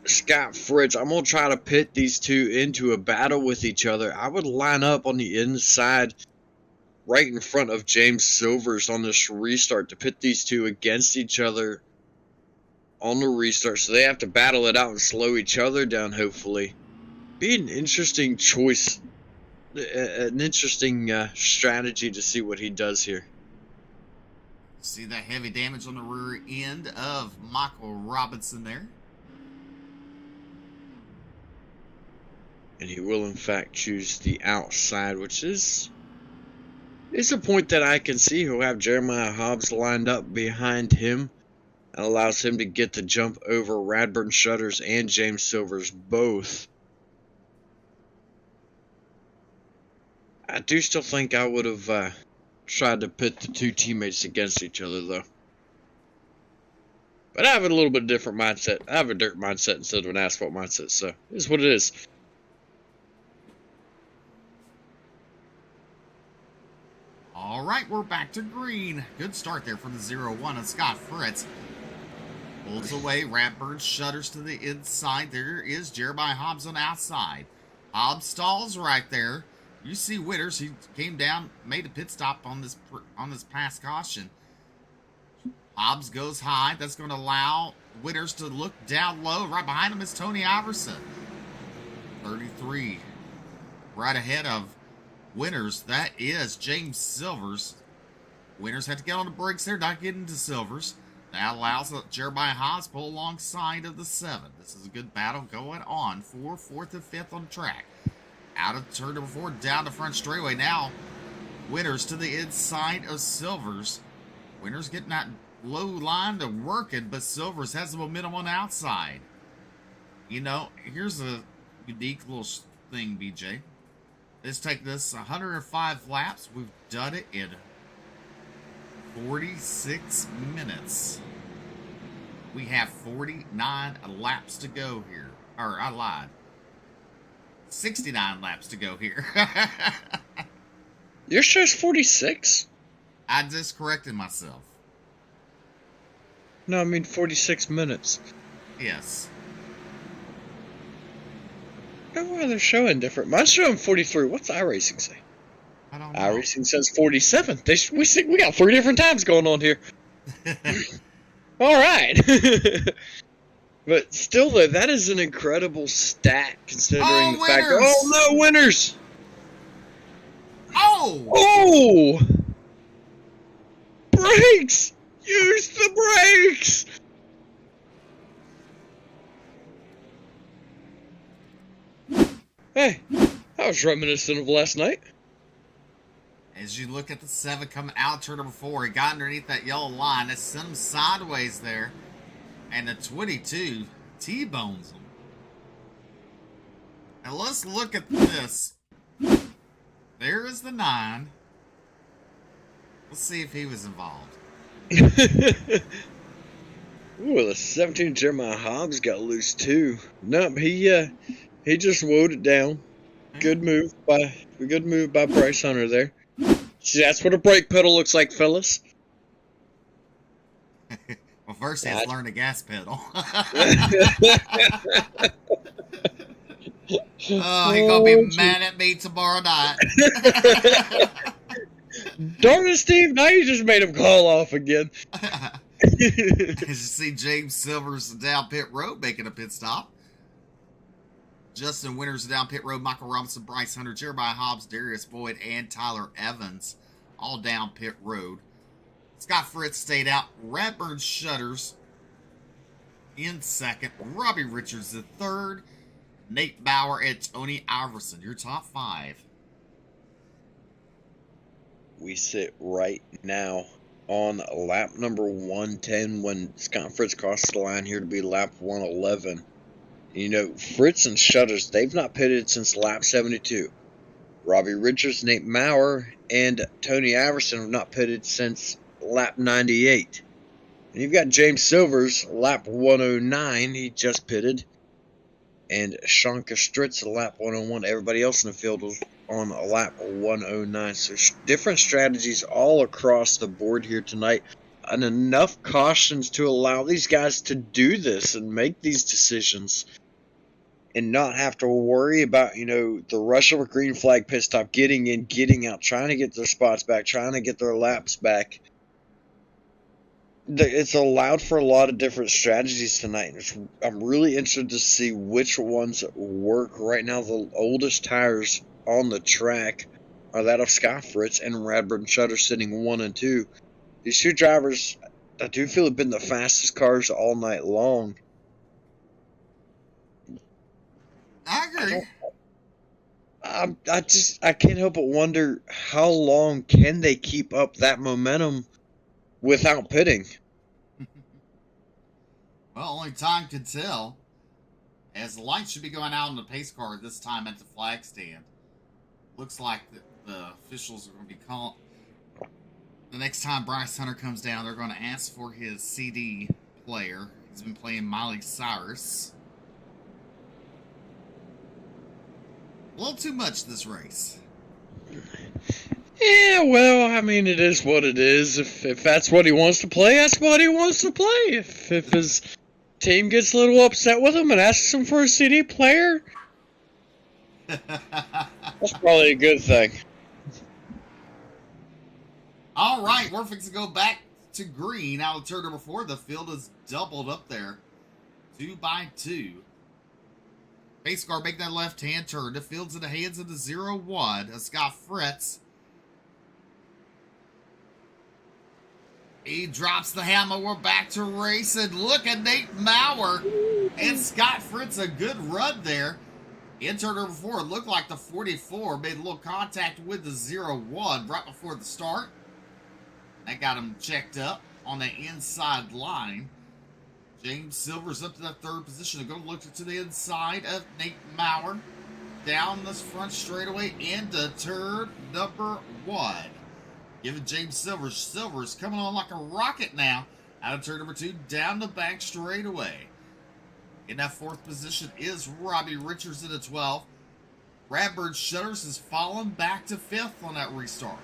Scott Fritz, I'm going to try to pit these 2 into a battle with each other. I would line up on the inside right in front of James Silvers on this restart to pit these 2 against each other on the restart, so they have to battle it out and slow each other down, hopefully. Be an interesting choice, an interesting strategy to see what he does here. See that heavy damage on the rear end of Michael Robinson there. And he will, in fact, choose the outside, which is a point that I can see. He'll have Jeremiah Hobbs lined up behind him. That allows him to get the jump over Radburn Shutters and James Silvers both. I do still think I would have tried to pit the 2 teammates against each other, though. But I have a little bit different mindset. I have a dirt mindset instead of an asphalt mindset, so it is what it is. All right, we're back to green. Good start there for the 0-1 of Scott Fritz. Pulls away, Radburn Shutters to the inside. There is Jeremiah Hobbs on the outside. Hobbs stalls right there. You see Witters, he came down, made a pit stop on this pass caution. Hobbs goes high. That's going to allow Witters to look down low. Right behind him is Tony Iverson. 33. Right ahead of Winters, that is James Silvers. Winters had to get on the brakes there, not getting to Silvers. That allows Jeremiah Hobbs to pull alongside of the 7. This is a good battle going on for 4th and 5th on the track. Out of turn number 4, down the front straightaway. Now, Winters to the inside of Silvers. Winters getting that low line to working, but Silvers has the momentum on the outside. You know, here's a unique little thing, BJ. Let's take this 105 laps. We've done it in 46 minutes. We have 49 laps to go here. Or, I lied. 69 laps to go here. Your show's 46? I just corrected myself. No, I mean 46 minutes. Yes. I don't know why they're showing different. Mine's showing 43. What's iRacing say? I don't know. iRacing says 47. We got 3 different times going on here. All right. But still, though, that is an incredible stat considering the fact that, oh, no, winners. Oh! Brakes! Use the brakes! Hey, I was reminiscent of last night. As you look at the 7 coming out turn number 4, he got underneath that yellow line. That sent him sideways there. And the 22 T-bones him. Now let's look at this. There is the 9. Let's see if he was involved. Ooh, the 17 Jeremiah Hobbs got loose too. Nope, he just woed it down. Good move by Bryce Hunter there. See, that's what a brake pedal looks like, fellas. Well, first he has to learn the gas pedal. Oh, he's gonna be mad at me tomorrow night. Darn it, Steve! Now you just made him call off again. As you see James Silvers down pit road making a pit stop. Justin Winters down pit road. Michael Robinson, Bryce Hunter, Jeremiah Hobbs, Darius Boyd, and Tyler Evans all down pit road. Scott Fritz stayed out. Radburn Shutters in second. Robbie Richards in third. Nate Bauer and Tony Iverson, your top 5. We sit right now on lap number 110 when Scott Fritz crosses the line here to be lap 111. You know, Fritz and Shutters, they've not pitted since lap 72. Robbie Richards, Nate Maurer, and Tony Iverson have not pitted since lap 98. And you've got James Silvers, lap 109, he just pitted. And Sean Kostritz, lap 101. Everybody else in the field was on lap 109. So different strategies all across the board here tonight. And enough cautions to allow these guys to do this and make these decisions. And not have to worry about, you know, the rush of a green flag pit stop, getting in, getting out, trying to get their spots back, trying to get their laps back. It's allowed for a lot of different strategies tonight. I'm really interested to see which ones work. Right now, the oldest tires on the track are that of Scott Fritz and Radburn Shutter sitting 1 and 2. These 2 drivers, I do feel, have been the fastest cars all night long. I agree. I can't help but wonder how long can they keep up that momentum without pitting. Well, only time can tell. As the lights should be going out on the pace car this time at the flag stand. Looks like the officials are going to be calling. The next time Bryce Hunter comes down, they're going to ask for his CD player. He's been playing Miley Cyrus. A little too much this race. Yeah, well, I mean, it is what it is. If that's what he wants to play, that's what he wants to play. If his team gets a little upset with him and asks him for a CD player, that's probably a good thing. All right, we're fixing to go back to green out of turn number 4. The field is doubled up there. 2 by 2. Pace car make that left-hand turn. The field's in the hands of the 0-1. Scott Fritz. He drops the hammer. We're back to racing. Look at Nate Maurer and Scott Fritz. A good run there. In turn number 4, it looked like the 44 made a little contact with the 0-1 right before the start. That got him checked up on the inside line. James Silver's up to that 3rd position. They're going to look to the inside of Nate Maurer. Down this front straightaway into turn number 1. giving James Silver's coming on like a rocket now. Out of turn number 2, down the bank straight away. In that 4th position is Robbie Richards in the 12th. Radbird Shutters has fallen back to 5th on that restart.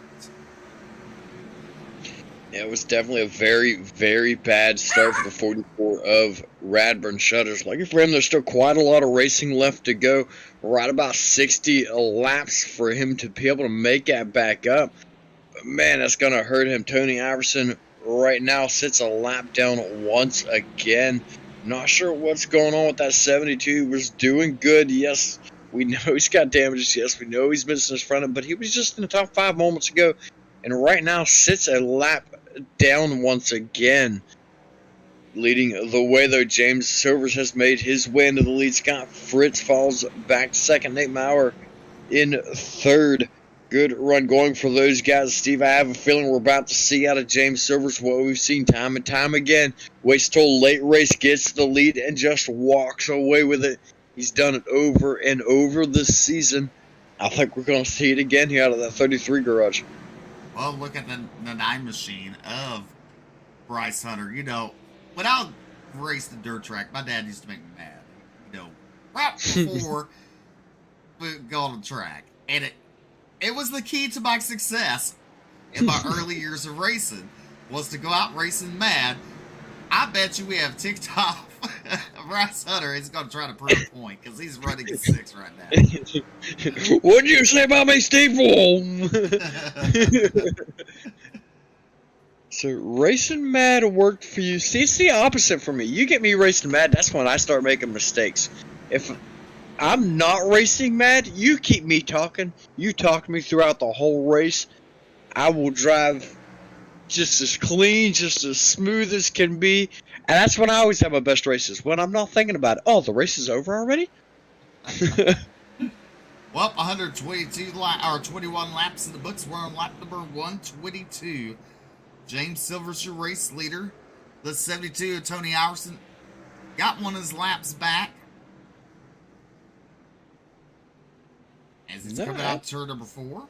Yeah, it was definitely a very, very bad start for the 44 of Radburn Shutters. Lucky for him, there's still quite a lot of racing left to go. Right about 60 laps for him to be able to make that back up. But man, that's going to hurt him. Tony Iverson right now sits a lap down once again. Not sure what's going on with that 72. He was doing good. Yes, we know he's got damages. Yes, we know he's missing his front end, but he was just in the top 5 moments ago. And right now sits a lap down once again. Leading the way, though, James Silvers has made his way into the lead. Scott Fritz falls back to 2nd. Nate Maurer in 3rd. Good run going for those guys. Steve, I have a feeling we're about to see out of James Silvers what we've seen time and time again. Waits till late race, gets the lead, and just walks away with it. He's done it over and over this season. I think we're going to see it again here out of that 33 garage. Well, look at the 9 machine of Bryce Hunter. You know, when I raced the dirt track, my dad used to make me mad. You know, right before we go on the track. And it was the key to my success in my early years of racing, was to go out racing mad. I bet you we have ticked off Bryce Hunter is going to try to prove a point because he's running a 6 right now. What'd you say about me, Steve? So racing mad worked for you. See, it's the opposite for me. You get me racing mad, that's when I start making mistakes. If I'm not racing mad, you keep me talking. You talk to me throughout the whole race. I will drive just as clean, just as smooth as can be. And that's when I always have my best races, when I'm not thinking about it. Oh, the race is over already? Well, 21 laps in the books. We're on lap number 122. James Silver's your race leader. The 72 of Tony Iverson got one of his laps back. As he's coming out turn number 4.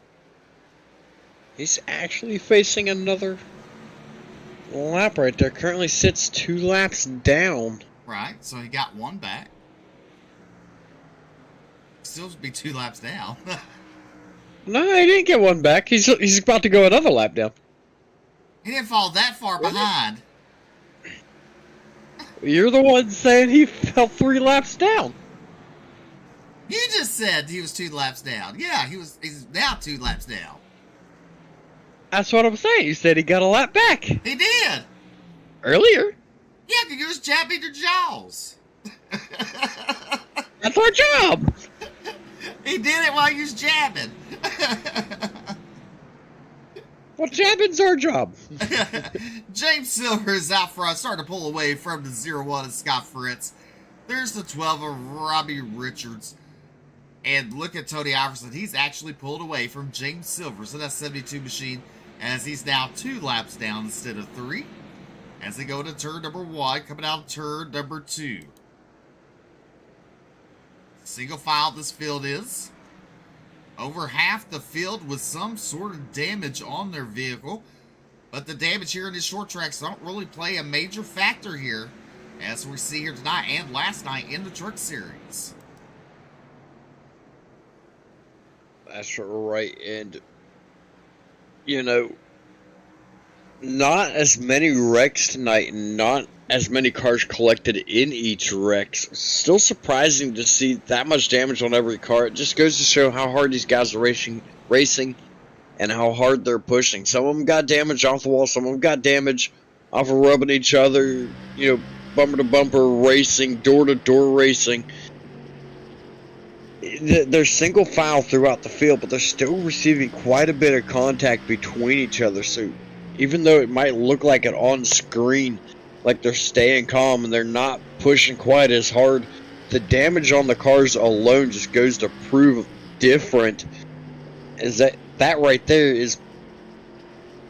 He's actually facing another lap right there. Currently sits 2 laps down. Right, so he got one back. Still be 2 laps down. No, he didn't get one back. He's about to go another lap down. He didn't fall that far behind. You're the one saying he fell 3 laps down. You just said he was 2 laps down. Yeah, he's now 2 laps down. That's what I'm saying. You said he got a lap back. He did. Earlier. Yeah, because you was jabbing your jaws. That's our job. He did it while you was jabbing. Well, jabbing's our job. James Silver is out front, starting to pull away from the 0-1 of Scott Fritz. There's the 12 of Robbie Richards. And look at Tony Iverson. He's actually pulled away from James Silver. So that's 72 machine, as he's now 2 laps down instead of 3. As they go to turn number 1, coming out of turn number 2. Single file this field is. Over half the field with some sort of damage on their vehicle. But the damage here in these short tracks don't really play a major factor here, as we see here tonight and last night in the Truck Series. That's right. And, you know, not as many wrecks tonight, not as many cars collected in each wreck. Still surprising to see that much damage on every car. It just goes to show how hard these guys are racing and how hard they're pushing. Some of them got damage off the wall. Some of them got damage off of rubbing each other, you know, bumper to bumper racing, door to door racing. They're single file throughout the field, but they're still receiving quite a bit of contact between each other. So even though it might look like it on screen, like they're staying calm and they're not pushing quite as hard, the damage on the cars alone just goes to prove different. Is that right there is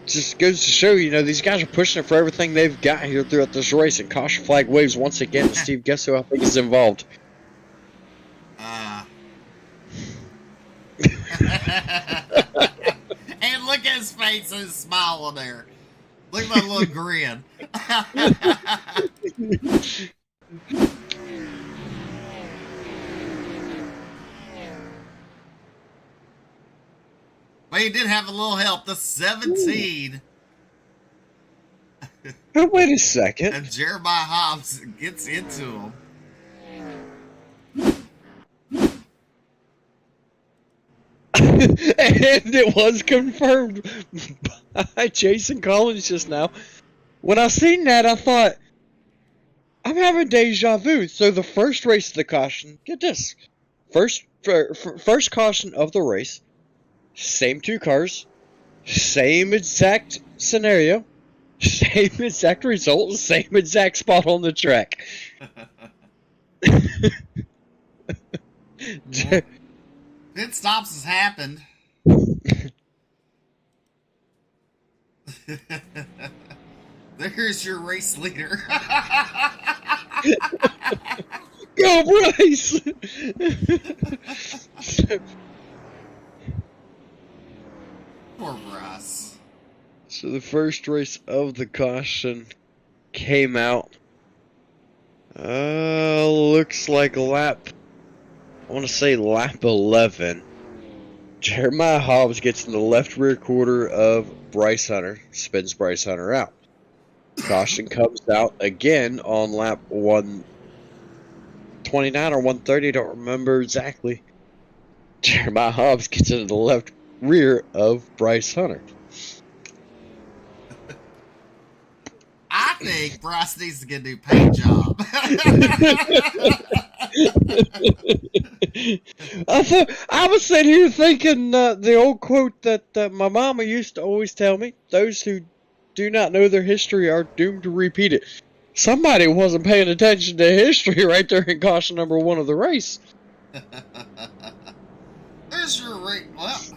just goes to show, you know, these guys are pushing it for everything they've got here throughout this race. And caution flag waves once again. Steve, guess who I think is involved? And look at his face. ain't so smile on there. Look at my little grin. But he did have a little help. The 17. Oh, wait a second. And Jeremiah Hobbs gets into him. And it was confirmed by Jason Collins just now. When I seen that, I thought, I'm having deja vu. So the first race of the caution, get this, first caution of the race, same two cars, same exact scenario, same exact result, same exact spot on the track. Pit stops has happened. There's your race leader. Go, Bryce! Poor Bryce. So the first race of the caution came out. Looks like lap, I want to say lap 11. Jeremiah Hobbs gets in the left rear quarter of Bryce Hunter, spins Bryce Hunter out. Caution comes out again on lap 129 or 130, don't remember exactly. Jeremiah Hobbs gets into the left rear of Bryce Hunter. I think Bryce needs to get a new paint job. I was sitting here thinking the old quote that my mama used to always tell me: those who do not know their history are doomed to repeat it. Somebody wasn't paying attention to history right there in caution number 1 of the race. There's your race.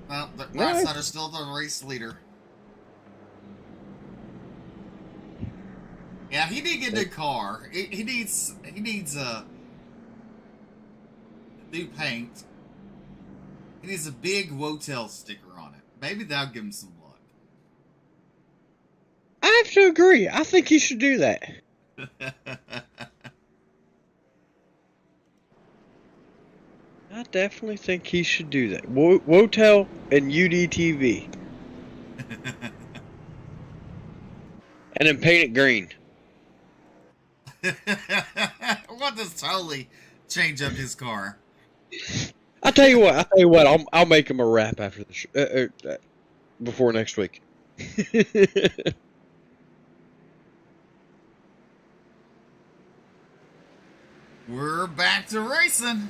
Well, the Bryce Hunter's still the race leader. Yeah, he did get a new car. He needs new paint. He needs a big Wotel sticker on it. Maybe that'll give him some luck. I have to agree. I think he should do that. I definitely think he should do that. Wotel and UDTV. And then paint it green. What does totally change up his car? I'll tell you what. I'll make him a wrap after the before next week. We're back to racing.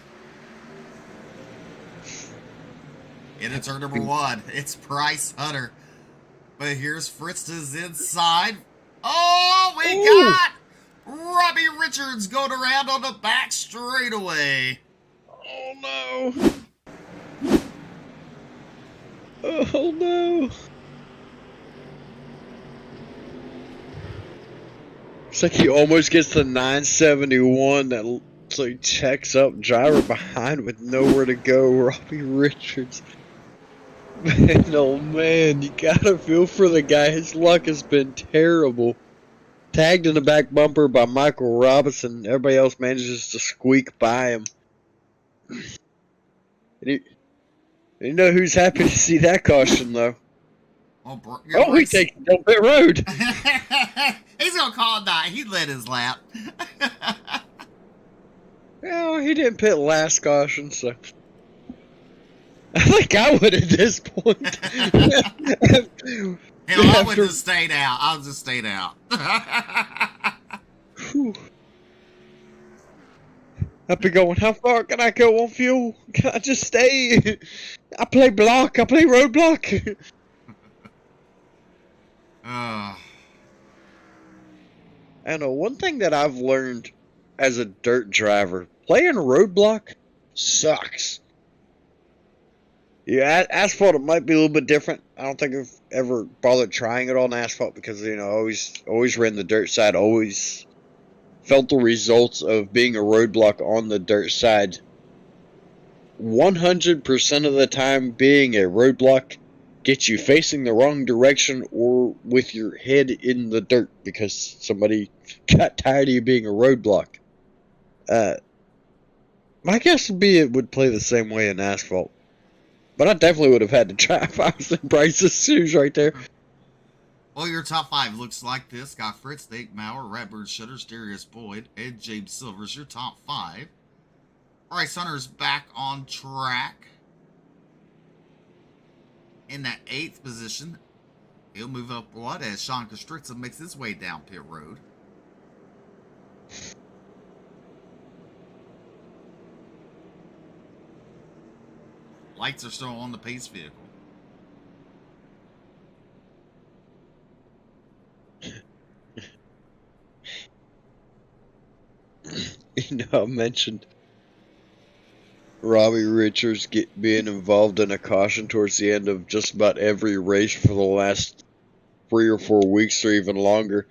Into turn number 1, it's Bryce Hunter. But here's Fritz's inside. Oh, we got Robbie Richards going around on the back straightaway. Oh no! Oh no! It's like he almost gets the 971 that looks like checks up, driver behind with nowhere to go. Robbie Richards. Man, oh man, you gotta feel for the guy. His luck has been terrible. Tagged in the back bumper by Michael Robinson. Everybody else manages to squeak by him. And you know who's happy to see that caution, though? He takes it down pit road. He's going to call it that. He lit his lap. Well, he didn't pit last caution, so... I think I would at this point. Hell, I would just stayed out. I'll just stayed out. I've been going, how far can I go on fuel? Can I just stay? I play block. I play roadblock. And one thing that I've learned as a dirt driver, playing roadblock sucks. Yeah, asphalt, it might be a little bit different. I don't think I've ever bothered trying it on asphalt because, you know, always ran the dirt side, always felt the results of being a roadblock on the dirt side. 100% of the time being a roadblock get you facing the wrong direction or with your head in the dirt because somebody got tired of you being a roadblock. My guess would be it would play the same way in asphalt. But I definitely would have had to try if I was in Bryce's shoes right there. Well, your top 5 looks like this. Scott Fritz, Nate Maurer, Radbird Shutters, Darius Boyd, and James Silver's your top 5. Bryce Hunter's back on track. In that 8th position, he'll move up what as Sean Kostritza makes his way down pit road. Lights are still on the pace vehicle. You know, I mentioned Robbie Richards being involved in a caution towards the end of just about every race for the last 3 or 4 weeks or even longer.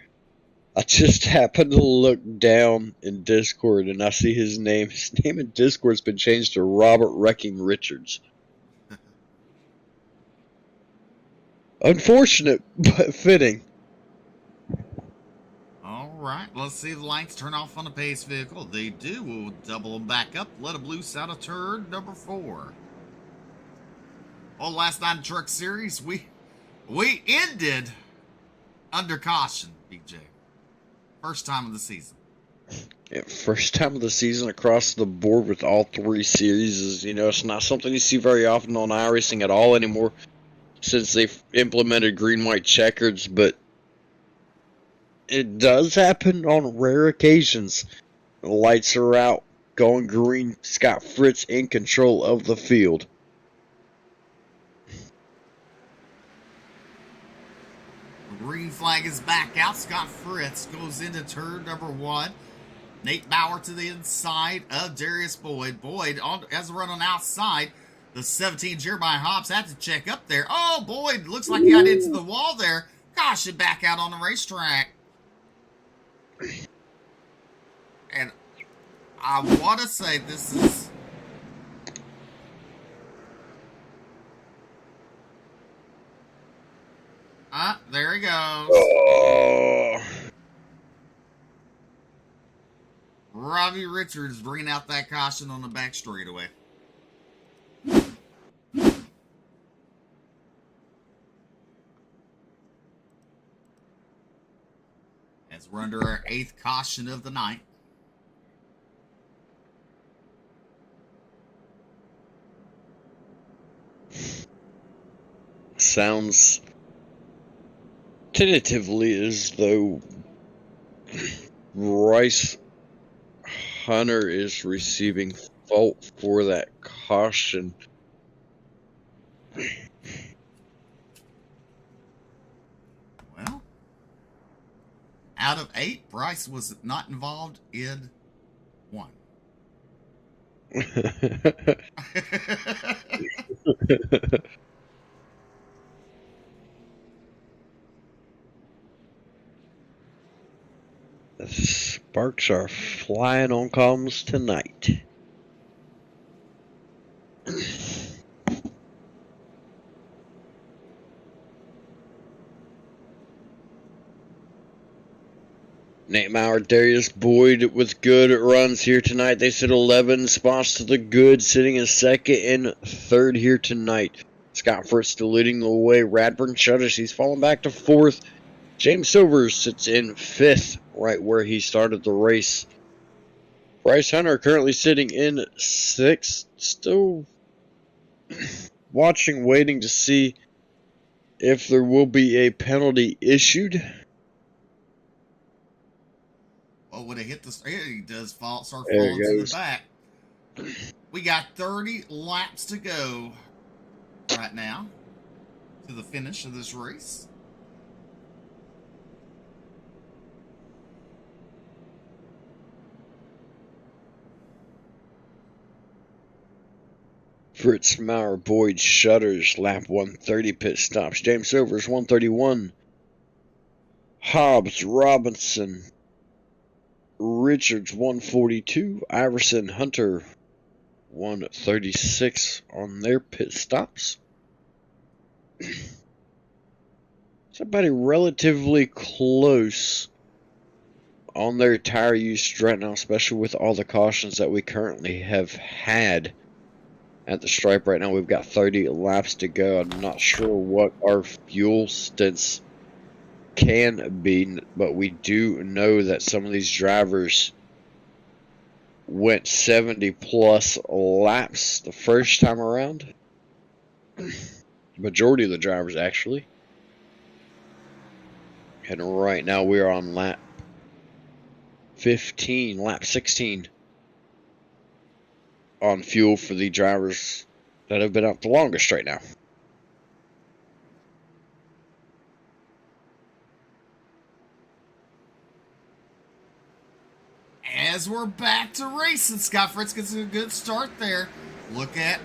I just happened to look down in Discord and I see his name. His name in Discord's been changed to Robert Wrecking Richards. Unfortunate, but fitting. All right, let's see the lights turn off on the pace vehicle. They do. We'll double them back up. Let them loose out of turn number 4. Well, last night in Truck Series, we ended under caution, BJ. First time of the season. Yeah, first time of the season across the board with all 3 series. You know, it's not something you see very often on iRacing at all anymore since they've implemented green-white checkers, but it does happen on rare occasions. The lights are out, going green. Scott Fritz in control of the field. The green flag is back out. Scott Fritz goes into turn number 1. Nate Bauer to the inside of Darius Boyd. Boyd has a run on outside. The 17 Jeremiah Hobbs had to check up there. Oh, Boyd looks like he got into the wall there. Caution back out on the racetrack. And I want to say this is... there he goes. Oh. Robbie Richards bringing out that caution on the back straightaway. As we're under our 8th caution of the night. Sounds tentatively as though Bryce Hunter is receiving fault for that caution. Well, out of 8, Bryce was not involved in 1. The sparks are flying on comms tonight. Nate Maurer, Darius Boyd with good runs here tonight. They sit 11 spots to the good, sitting in 2nd and 3rd here tonight. Scott Fritz still leading the way. Radburn Shutters, he's fallen back to 4th. James Silvers sits in 5th, right where he started the race. Bryce Hunter currently sitting in 6th. Still watching, waiting to see if there will be a penalty issued. Well, when it hit the... He does start falling to the back. We got 30 laps to go right now to the finish of this race. Fritz, Maurer, Boyd, Shutters, lap 130 pit stops. James Silvers, 131. Hobbs, Robinson, Richards, 142. Iverson, Hunter, 136 on their pit stops. Somebody relatively close on their tire use right now, especially with all the cautions that we currently have had at the stripe right now. We've got 30 laps to go. I'm not sure what our fuel stints can be, but we do know that some of these drivers went 70 plus laps the first time around. Majority of the drivers, actually. And right now we are on lap 16 on fuel for the drivers that have been out the longest right now. As we're back to racing, Scott Fritz gets a good start there. Look at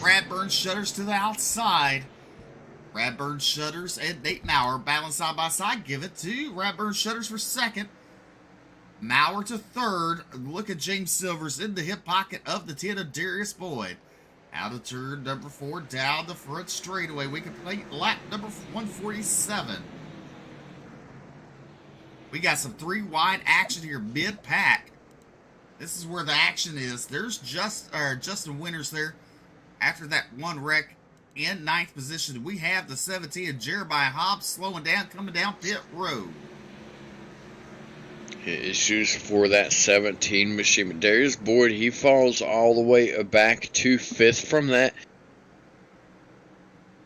Radburn Shutters to the outside. Radburn Shutters and Nate Maurer battling side by side. Give it to Radburn Shutters for second. Maurer to third. Look at James Silvers in the hip pocket of the 10 of Darius Boyd. Out of turn number 4, down the front straightaway. We complete lap number 147. We got some 3 wide action here mid-pack. This is where the action is. There's Justin Winters there after that one wreck in 9th position. We have the 17 of Jeremiah Hobbs slowing down, coming down pit road. Issues for that 17 machine. Darius Boyd, he falls all the way back to 5th from that.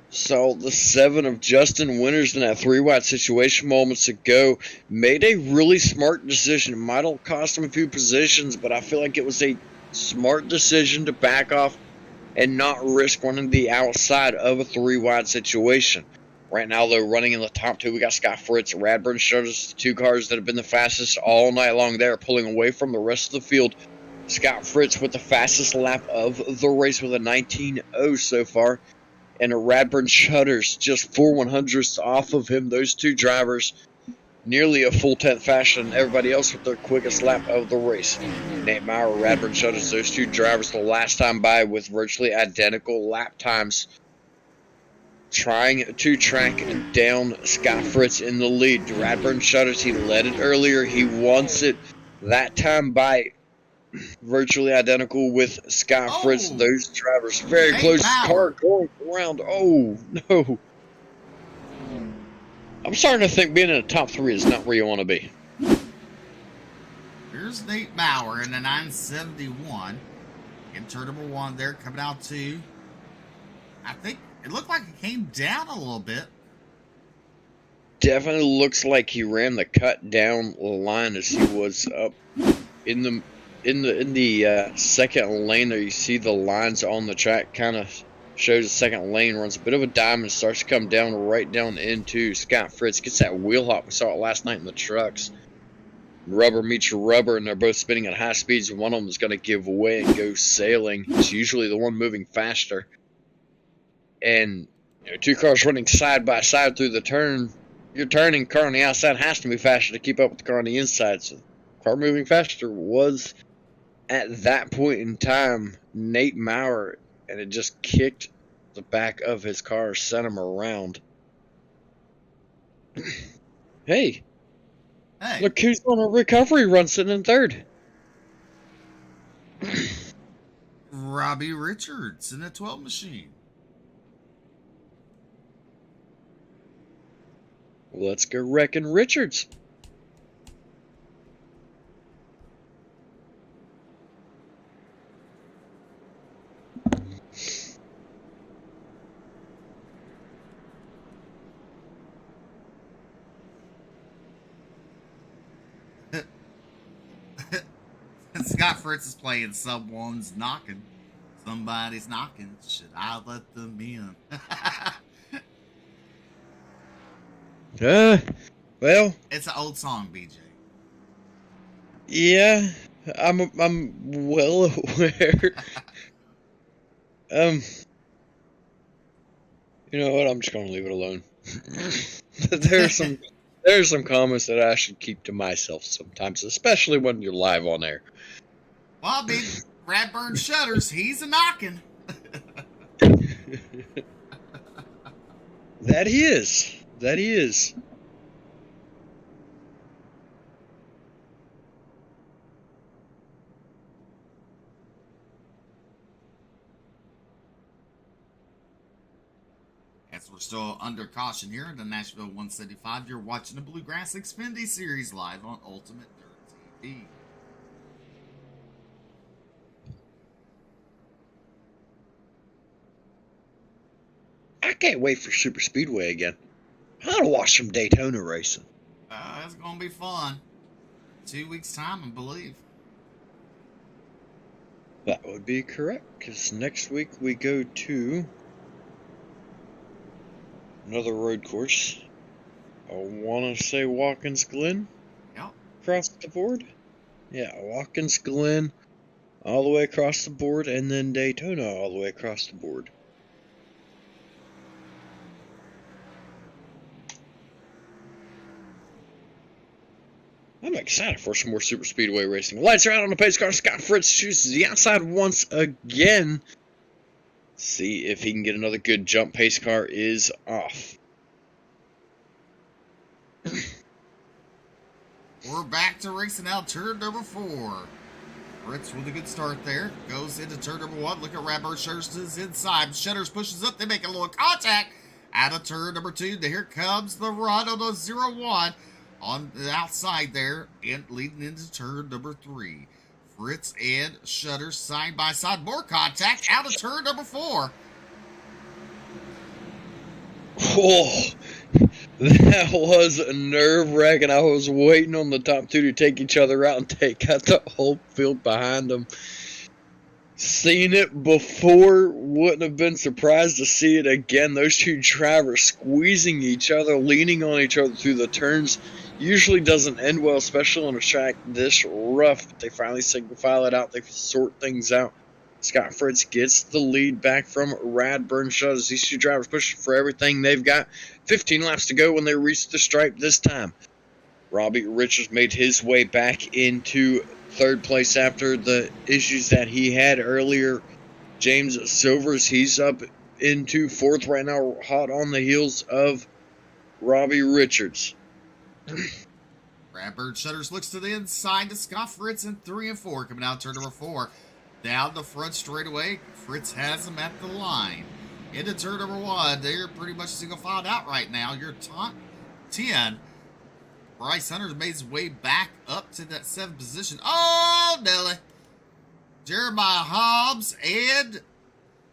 Saw the 7 of Justin Winters in that 3 wide situation moments ago. Made a really smart decision. It might have cost him a few positions, but I feel like it was a smart decision to back off and not risk running the outside of a 3 wide situation. Right now, though, running in the top 2, we got Scott Fritz, Radburn Shutters, 2 cars that have been the fastest all night long. They're pulling away from the rest of the field. Scott Fritz with the fastest lap of the race with a 19.0 so far. And a Radburn Shutters just 4 100ths off of him. Those 2 drivers nearly a full 10th faster than everybody else with their quickest lap of the race. Nate Maurer, Radburn Shutters, those 2 drivers the last time by with virtually identical lap times. Trying to track down Scott Fritz in the lead. Radburn Shutters, he led it earlier. He wants it that time by virtually identical with Scott Fritz. Those drivers very close. Car going around. Oh, no. I'm starting to think being in the top 3 is not where you want to be. Here's Nate Maurer in the 971. In turn number 1 there, coming out to, I think, it looked like it came down a little bit. Definitely looks like he ran the cut down line as he was up in the second lane there. You see the lines on the track kind of shows the second lane, runs a bit of a diamond, starts to come down right down into Scott Fritz. Gets that wheel hop. We saw it last night in the trucks. Rubber meets rubber, and they're both spinning at high speeds. One of them is going to give way and go sailing. It's usually the one moving faster. And 2 cars running side by side through the turn. Your turning car on the outside has to be faster to keep up with the car on the inside. So car moving faster was at that point in time Nate Maurer, and it just kicked the back of his car, sent him around. Hey, look who's on a recovery run sitting in 3rd. Robbie Richards in the 12 machine. Let's go wrecking Richards. Scott Fritz is playing Someone's Knocking. Somebody's knocking. Should I let them in? Well, it's an old song, BJ. Yeah, I'm well aware. You know what? I'm just gonna leave it alone. There's some comments that I should keep to myself sometimes, especially when you're live on air. Well, big Radburn Shutters, he's a knocking. That he is. That he is. As we're still under caution here in the Nashville 175, you're watching the Bluegrass Xfinity Series live on Ultimate Dirt TV. I can't wait for Super Speedway again. I want to watch some Daytona racing. It's going to be fun. 2 weeks' time, I believe. That would be correct, because next week we go to another road course. I want to say Watkins Glen. Yep. Across the board. Yeah, Watkins Glen all the way across the board, and then Daytona all the way across the board. I'm excited for some more Super Speedway racing. Lights are out on the pace car. Scott Fritz chooses the outside once again. See if he can get another good jump. Pace car is off. We're back to racing now. Turn number 4. Fritz with a good start there. Goes into turn number 1. Look at Radbird Shutters to his inside. Shutters pushes up. They make a little contact. Out of turn number 2. Here comes the run on the 0-1. On the outside there, and leading into turn number 3. Fritz and Shutters side by side. More contact out of turn number 4. Oh, that was nerve-wracking. I was waiting on the top two to take each other out and take out the whole field behind them. Seen it before, wouldn't have been surprised to see it again. Those two drivers squeezing each other, leaning on each other through the turns. Usually doesn't end well, especially on a track this rough. But they finally file it out. They sort things out. Scott Fritz gets the lead back from Radburn Shutters. These two drivers pushing for everything they've got. 15 laps to go when they reach the stripe this time. Robbie Richards made his way back into third place after the issues that he had earlier. James Silvers, he's up into fourth right now, hot on the heels of Robbie Richards. Radbird Shutters looks to the inside to Scott Fritz in 3 and 4. Coming out turn number 4. Down the front straightaway. Fritz has him at the line. Into turn number 1. They're pretty much single filed out right now. Your top 10. Bryce Hunter's made his way back up to that 7th position. Oh, Nelly. Jeremiah Hobbs and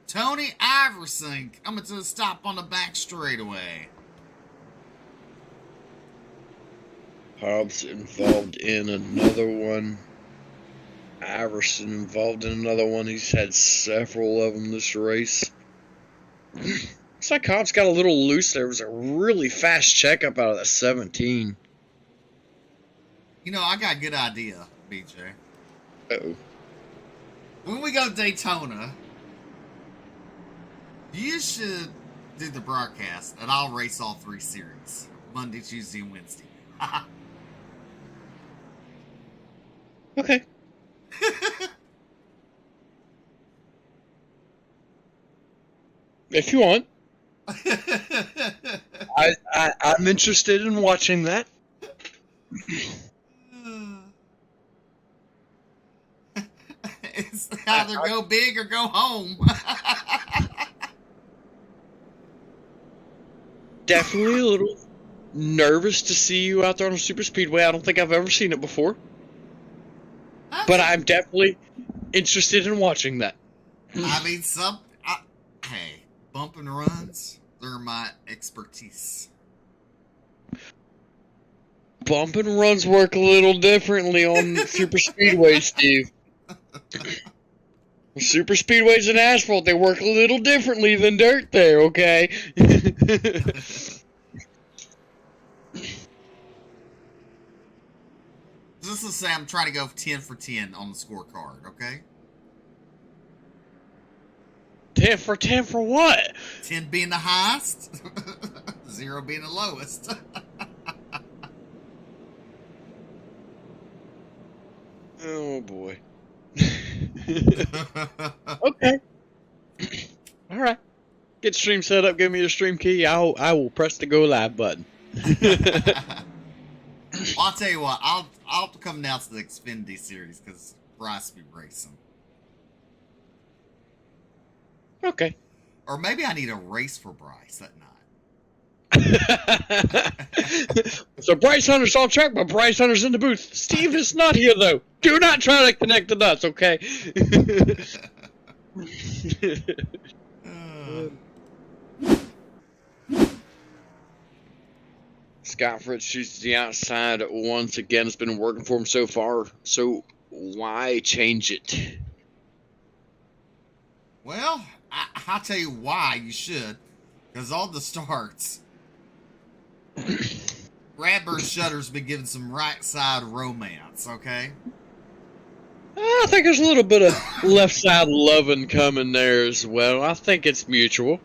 Tony Iverson coming to the stop on the back straightaway. Hobbs involved in another one. Iverson involved in another one. He's had several of them this race. Looks like Hobbs got a little loose there. It was a really fast checkup out of that 17. You know, I got a good idea, BJ. Uh-oh. When we go to Daytona, you should do the broadcast, and I'll race all 3 series. Monday, Tuesday, and Wednesday. Okay. If you want. I'm interested in watching that. It's either go big or go home. Definitely a little nervous to see you out there on a super speedway. I don't think I've ever seen it before. But I'm definitely interested in watching that. I mean, hey, bump and runs, they're my expertise. Bump and runs work a little differently on super speedways, Steve. Super speedways and asphalt, they work a little differently than dirt there, okay? Just to say, I'm trying to go 10 for 10 on the scorecard, okay? 10 for 10 for what? 10 being the highest, 0 being the lowest. Oh, boy. Okay. All right. Get stream set up. Give me your stream key. I will press the go live button. I'll tell you what. I'll come down to the Xfinity series because Bryce be racing. Okay. Or maybe I need a race for Bryce that night. So Bryce Hunter's on track, but Bryce Hunter's in the booth. Steve is not here though. Do not try to connect the dots, okay? Scott Fritz shoots the outside once again. It's been working for him so far. So why change it? Well, I'll tell you why you should. Because all the starts, Radburn Shutter's been giving some right side romance, okay? I think there's a little bit of left side loving coming there as well. I think it's mutual.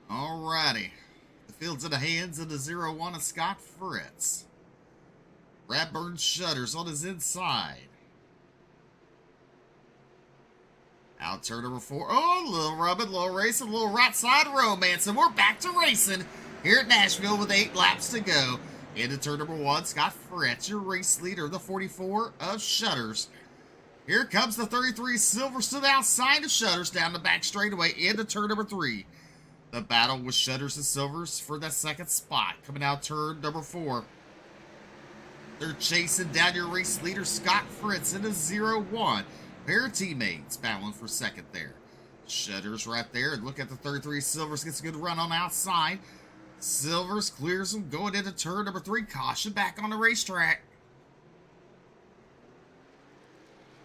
Alrighty. The field's in the hands of the 0-1 of Scott Fritz. Radburn Shutters on his inside. Out turn number 4. Oh, a little rubbing, a little racing, a little right side romance. And we're back to racing here at Nashville with 8 laps to go. Into turn number 1, Scott Fritz, your race leader, the 44 of Shutters. Here comes the 33 Silvers to the outside of Shutters down the back straightaway into turn number 3. The battle with Shutters and Silvers for that second spot. Coming out turn number 4. They're chasing down your race leader, Scott Fritz, in a 0-1. Pair of teammates battling for second there. Shutters right there. And look at the 33. Silvers gets a good run on outside. Silvers clears them going into turn number 3. Caution back on the racetrack.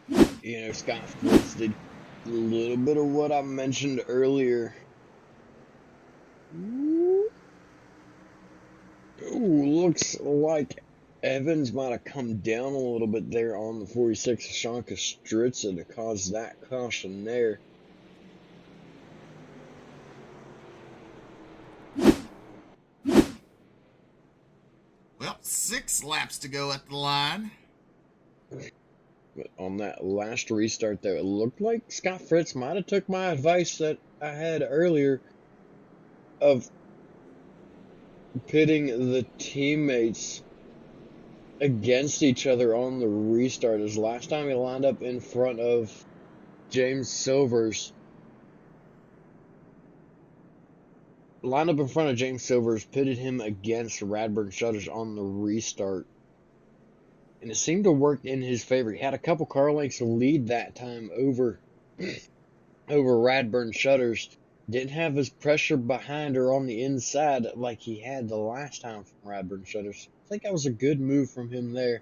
You know, Scott Fritz did a little bit of what I mentioned earlier. Ooh, looks like Evans might have come down a little bit there on the 46 of Sean Kostritza to cause that caution there. Well, 6 laps to go at the line. But on that last restart there, it looked like Scott Fritz might have took my advice that I had earlier of pitting the teammates against each other on the restart. As last time he lined up in front of James Silvers. Pitted him against Radburn Shutters on the restart. And it seemed to work in his favor. He had a couple car lengths lead that time over Radburn Shutters. Didn't have his pressure behind or on the inside like he had the last time from Radburn Shutters. I think that was a good move from him there.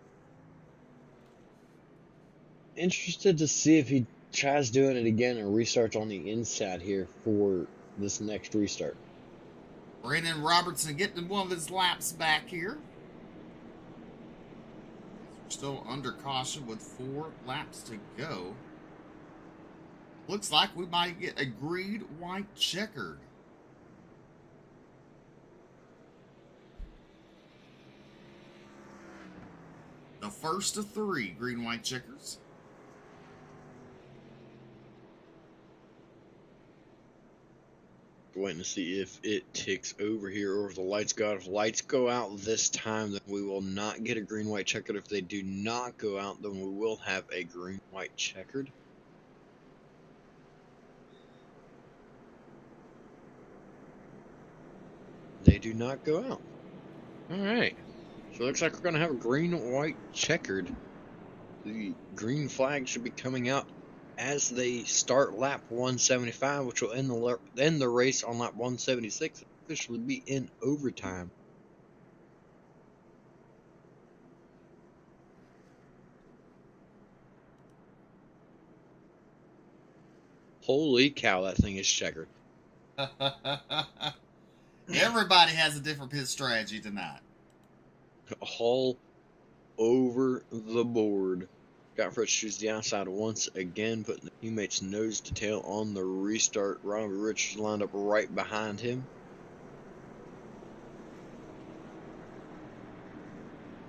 Interested to see if he tries doing it again and restarts on the inside here for this next restart. Brandon Robertson getting one of his laps back here. We're still under caution with 4 laps to go. Looks like we might get a green, white, checkered. The first of 3 green, white checkers. Waiting to see if it ticks over here or if the lights go out. If lights go out this time, then we will not get a green, white checkered. If they do not go out, then we will have a green, white checkered. They do not go out. Alright. So it looks like we're going to have a green, white, checkered. The green flag should be coming out as they start lap 175, which will end the race on lap 176. Officially be in overtime. Holy cow, that thing is checkered. Everybody has a different pit strategy tonight. All over the board. Scott Fritz chooses the outside once again, putting the teammates nose to tail on the restart. Robbie Richards lined up right behind him.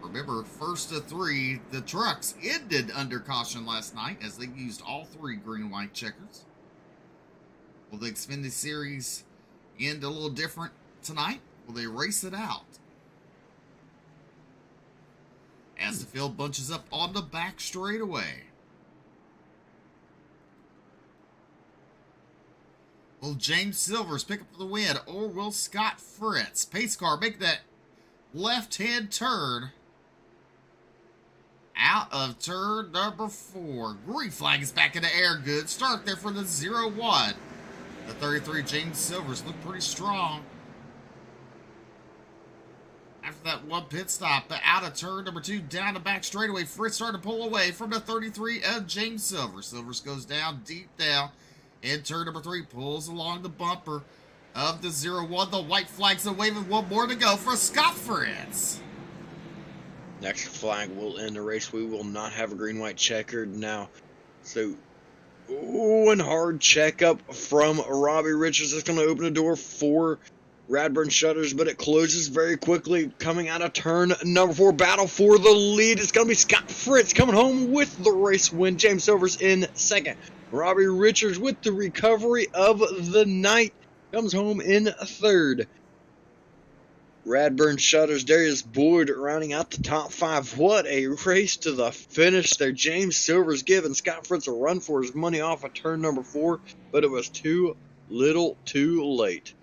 Remember, first of 3, the trucks ended under caution last night as they used all 3 green-white checkers. Will the Xfinity Series end a little different tonight? Will they race it out? As the field bunches up on the back straightaway. Will James Silvers pick up the win, or will Scott Fritz, pace car, make that left-hand turn out of turn number 4? Green flag is back in the air. Good start there for the 0-1. The 33 James Silvers looked pretty strong after that one pit stop, but out of turn number 2, down the back straightaway, Fritz started to pull away from the 33 of James Silvers. Silvers goes down, deep down, in turn number 3, pulls along the bumper of the 0-1. The white flags are waving, one more to go for Scott Fritz. Next flag will end the race. We will not have a green-white checkered now. So, one hard checkup from Robbie Richards. That's going to open the door for Radburn Shutters, but it closes very quickly. Coming out of turn number 4, battle for the lead. It's going to be Scott Fritz coming home with the race win. James Silvers in second. Robbie Richards with the recovery of the night comes home in third. Radburn Shutters, Darius Boyd rounding out the top 5. What a race to the finish there. James Silvers giving Scott Fritz a run for his money off of turn number 4, but it was too little too late.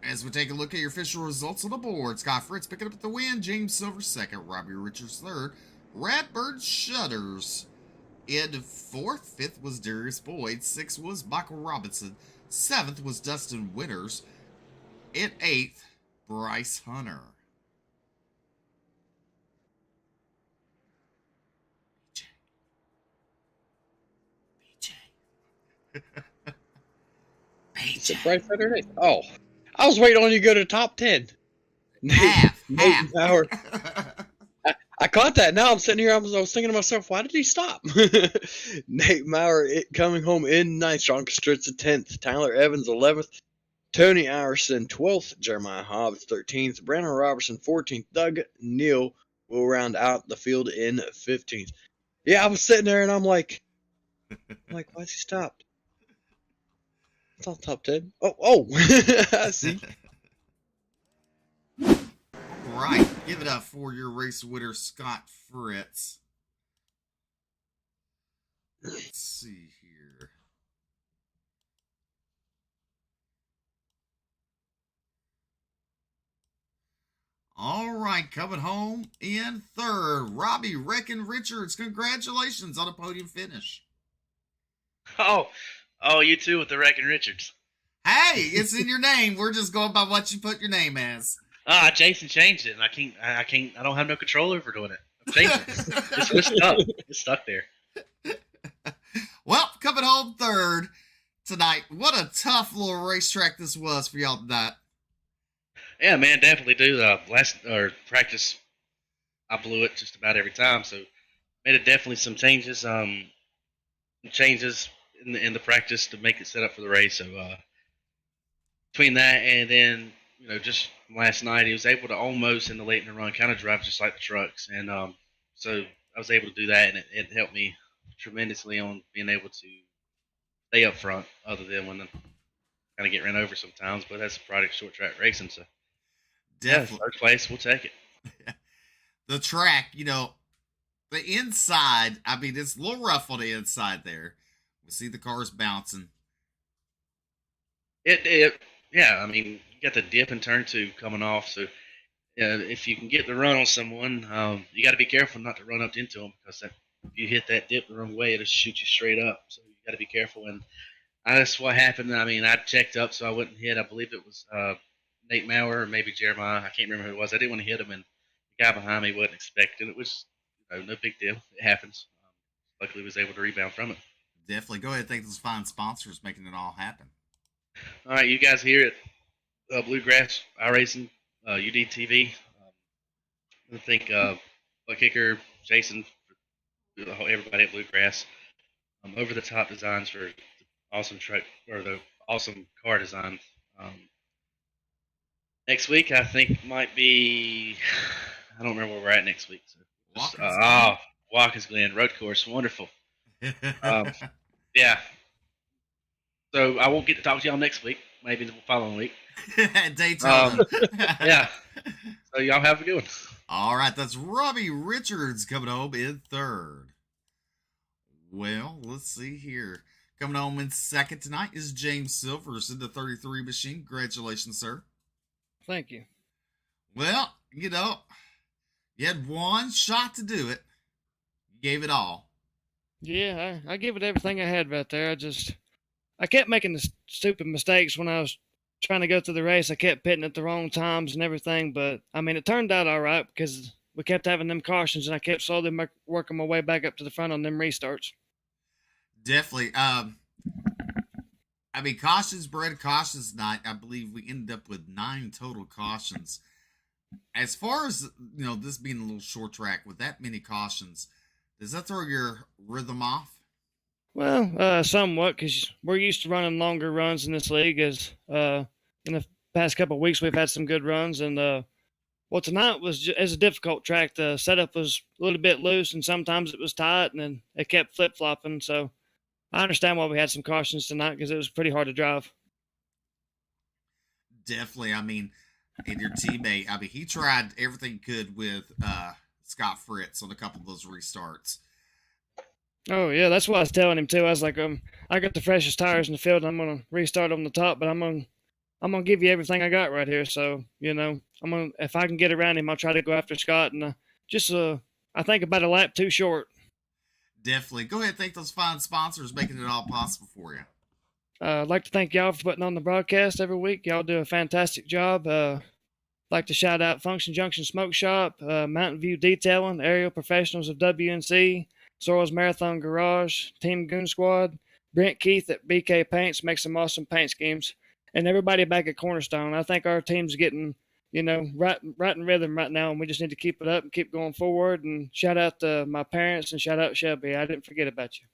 As we take a look at your official results on the board, Scott Fritz picking up the win, James Silvers second, Robbie Richards third, Radburn Shutters in 4th, 5th was Darius Boyd, 6th was Michael Robinson, 7th was Dustin Winters, and 8th, Bryce Hunter. BJ. Bryce Hunter? Oh, I was waiting on you to go to top 10. Half. Nate Maurer. I caught that. Now I'm sitting here. I was thinking to myself, why did he stop? Nate Maurer coming home in 9th. Sean Kostritza 10th. Tyler Evans 11th. Tony Iverson 12th. Jeremiah Hobbs 13th. Brandon Robertson 14th. Doug Neal will round out the field in 15th. Yeah, I was sitting there and I'm like, why's he stopped? It's all top 10. Oh, I see. Right, give it up for your race winner, Scott Fritz. Let's see here. All right, coming home in third, Robbie Reckon Richards. Congratulations on a podium finish. Oh, you too with the Reckon Richards. Hey, it's in your name. We're just going by what you put your name as. Jason changed it, and I don't have no control over doing it. I've changed it. It's stuck. It's stuck there. Well, coming home third tonight. What a tough little racetrack this was for y'all tonight. Yeah, man, definitely do. Practice, I blew it just about every time, so made it definitely some changes. Changes in the practice to make it set up for the race. So between that and then just last night, he was able to almost in the late in the run kind of drive just like the trucks, and so I was able to do that, and it helped me tremendously on being able to stay up front, other than when I kind of get ran over sometimes. But that's a product short track racing, so Definitely. Third place, we'll take it. The track, the inside, I mean, it's a little rough on the inside there. We see the cars bouncing. Yeah, I mean, you got the dip in turn 2 coming off, so if you can get the run on someone, you got to be careful not to run up into them, because if you hit that dip the wrong way, it'll shoot you straight up. So you got to be careful, and that's what happened. I mean, I checked up so I wouldn't hit. I believe it was Nate Maurer or maybe Jeremiah. I can't remember who it was. I didn't want to hit him, and the guy behind me wasn't expecting it. It was no big deal. It happens. Luckily, I was able to rebound from it. Definitely. Go ahead and thank those fine sponsors making it all happen. All right, you guys here at Bluegrass iRacing, UDTV. I think Butt Kicker, Jason, everybody at Bluegrass. Over the top designs for the awesome truck or the awesome car designs. Next week, I think might be. I don't remember where we're at next week. So Watkins Glen Road Course, wonderful. Yeah. So I won't get to talk to y'all next week. Maybe the following week. Daytona. Yeah. So y'all have a good one. All right, that's Robbie Richards coming home in third. Well, let's see here. Coming home in second tonight is James Silvers in the 33 machine. Congratulations, sir. Thank you. Well, you know, you had one shot to do it. You gave it all. Yeah, I gave it everything I had right there. I kept making the stupid mistakes when I was trying to go through the race. I kept pitting at the wrong times and everything, but I mean, it turned out all right because we kept having them cautions, and I kept slowly working my way back up to the front on them restarts. Definitely. I mean, cautions bred cautions night. I believe we ended up with 9 total cautions. As far as, you know, this being a little short track with that many cautions, does that throw your rhythm off? Well, somewhat, because we're used to running longer runs in this league. As in the past couple of weeks, we've had some good runs, and well, tonight was a difficult track. The setup was a little bit loose, and sometimes it was tight, and then it kept flip flopping. So I understand why we had some cautions tonight because it was pretty hard to drive. Definitely. I mean, and your teammate, I mean, he tried everything he could with Scott Fritz on a couple of those restarts. Oh yeah, that's what I was telling him too. I was like, I got the freshest tires in the field. I'm gonna restart on the top, but I'm gonna give you everything I got right here. So you know, if I can get around him, I'll try to go after Scott. And I think about a lap too short. Definitely. Go ahead and thank those fine sponsors making it all possible for you. I'd like to thank y'all for putting on the broadcast every week. Y'all do a fantastic job. Like to shout out Function Junction Smoke Shop, Mountain View Detailing, Aerial Professionals of WNC, Sorrells Marathon Garage, Team Goon Squad, Brent Keith at BK Paints makes some awesome paint schemes, and everybody back at Cornerstone. I think our team's getting, you know, right in rhythm right now, and we just need to keep it up and keep going forward. And shout out to my parents and shout out Shelby. I didn't forget about you.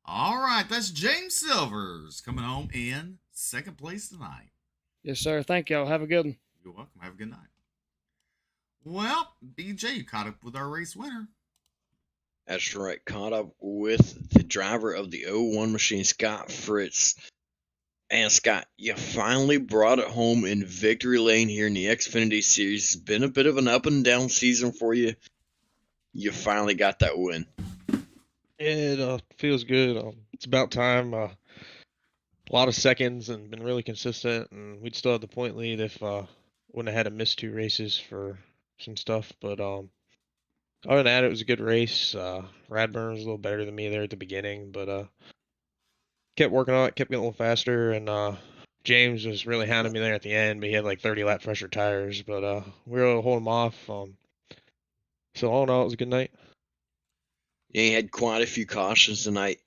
All right, that's James Silvers coming home in second place tonight. Yes, sir. Thank y'all. Have a good one. You're welcome. Have a good night. Well, BJ, you caught up with our race winner. That's right. Caught up with the driver of the 01 machine, Scott Fritz. And Scott, you finally brought it home in victory lane here in the Xfinity Series. It's been a bit of an up and down season for you. You finally got that win. It feels good. It's about time. A lot of seconds and been really consistent. And we'd still have the point lead if wouldn't have had to miss 2 races for some stuff. But other than that, it was a good race. Radburn was a little better than me there at the beginning, but kept working on it, kept getting a little faster, and James was really hounding me there at the end, but he had like 30 lap fresher tires, but we were able to hold him off. So all in all, it was a good night. Yeah, you had quite a few cautions tonight.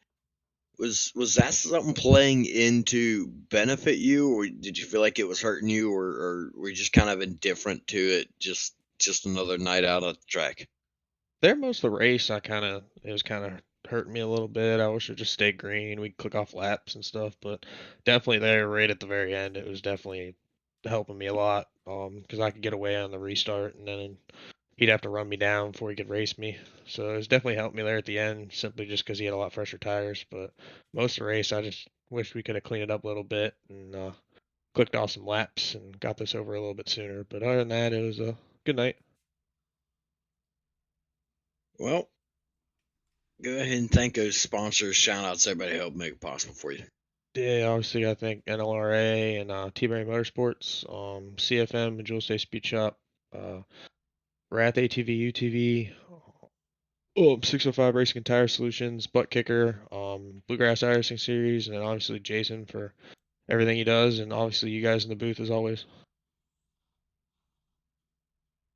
Was that something playing into benefit you, or did you feel like it was hurting you, or were you just kind of indifferent to it, just another night out at the track? There most of the race, it was kind of hurting me a little bit. I wish it just stayed green. We'd click off laps and stuff, but definitely there right at the very end, it was definitely helping me a lot because I could get away on the restart, and then he'd have to run me down before he could race me. So it was definitely helped me there at the end, simply just because he had a lot fresher tires. But most of the race, I just wish we could have cleaned it up a little bit and clicked off some laps and got this over a little bit sooner. But other than that, it was a good night. Well, go ahead and thank those sponsors. Shout out to everybody who helped make it possible for you. Yeah, obviously I think NLRA and T-Berry Motorsports, CFM, Jewel State Speed Shop, Wrath ATV, UTV, 605 Racing and Tire Solutions, Butt Kicker, BluegrassiRacing Series, and then obviously Jason for everything he does, and obviously you guys in the booth as always.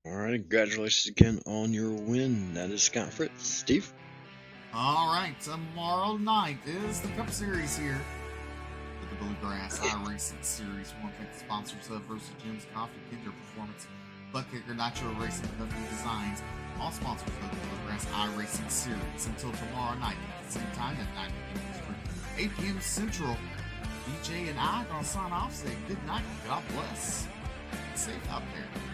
All right, congratulations again on your win. That is Scott Fritz. Steve? All right, tomorrow night is the Cup Series here with the Bluegrass iRacing Series. We want to thank the sponsors of Versa Gyms, Coffee, Kinder Performance, Butt Kicker, Nitro Racing, Dundee Designs, all sponsored by the Bluegrass iRacing Series. Until tomorrow night at the same time at 9 p.m. Eastern, 8 p.m. Central, DJ and I are going to sign off, say good night, God bless. Safe out there.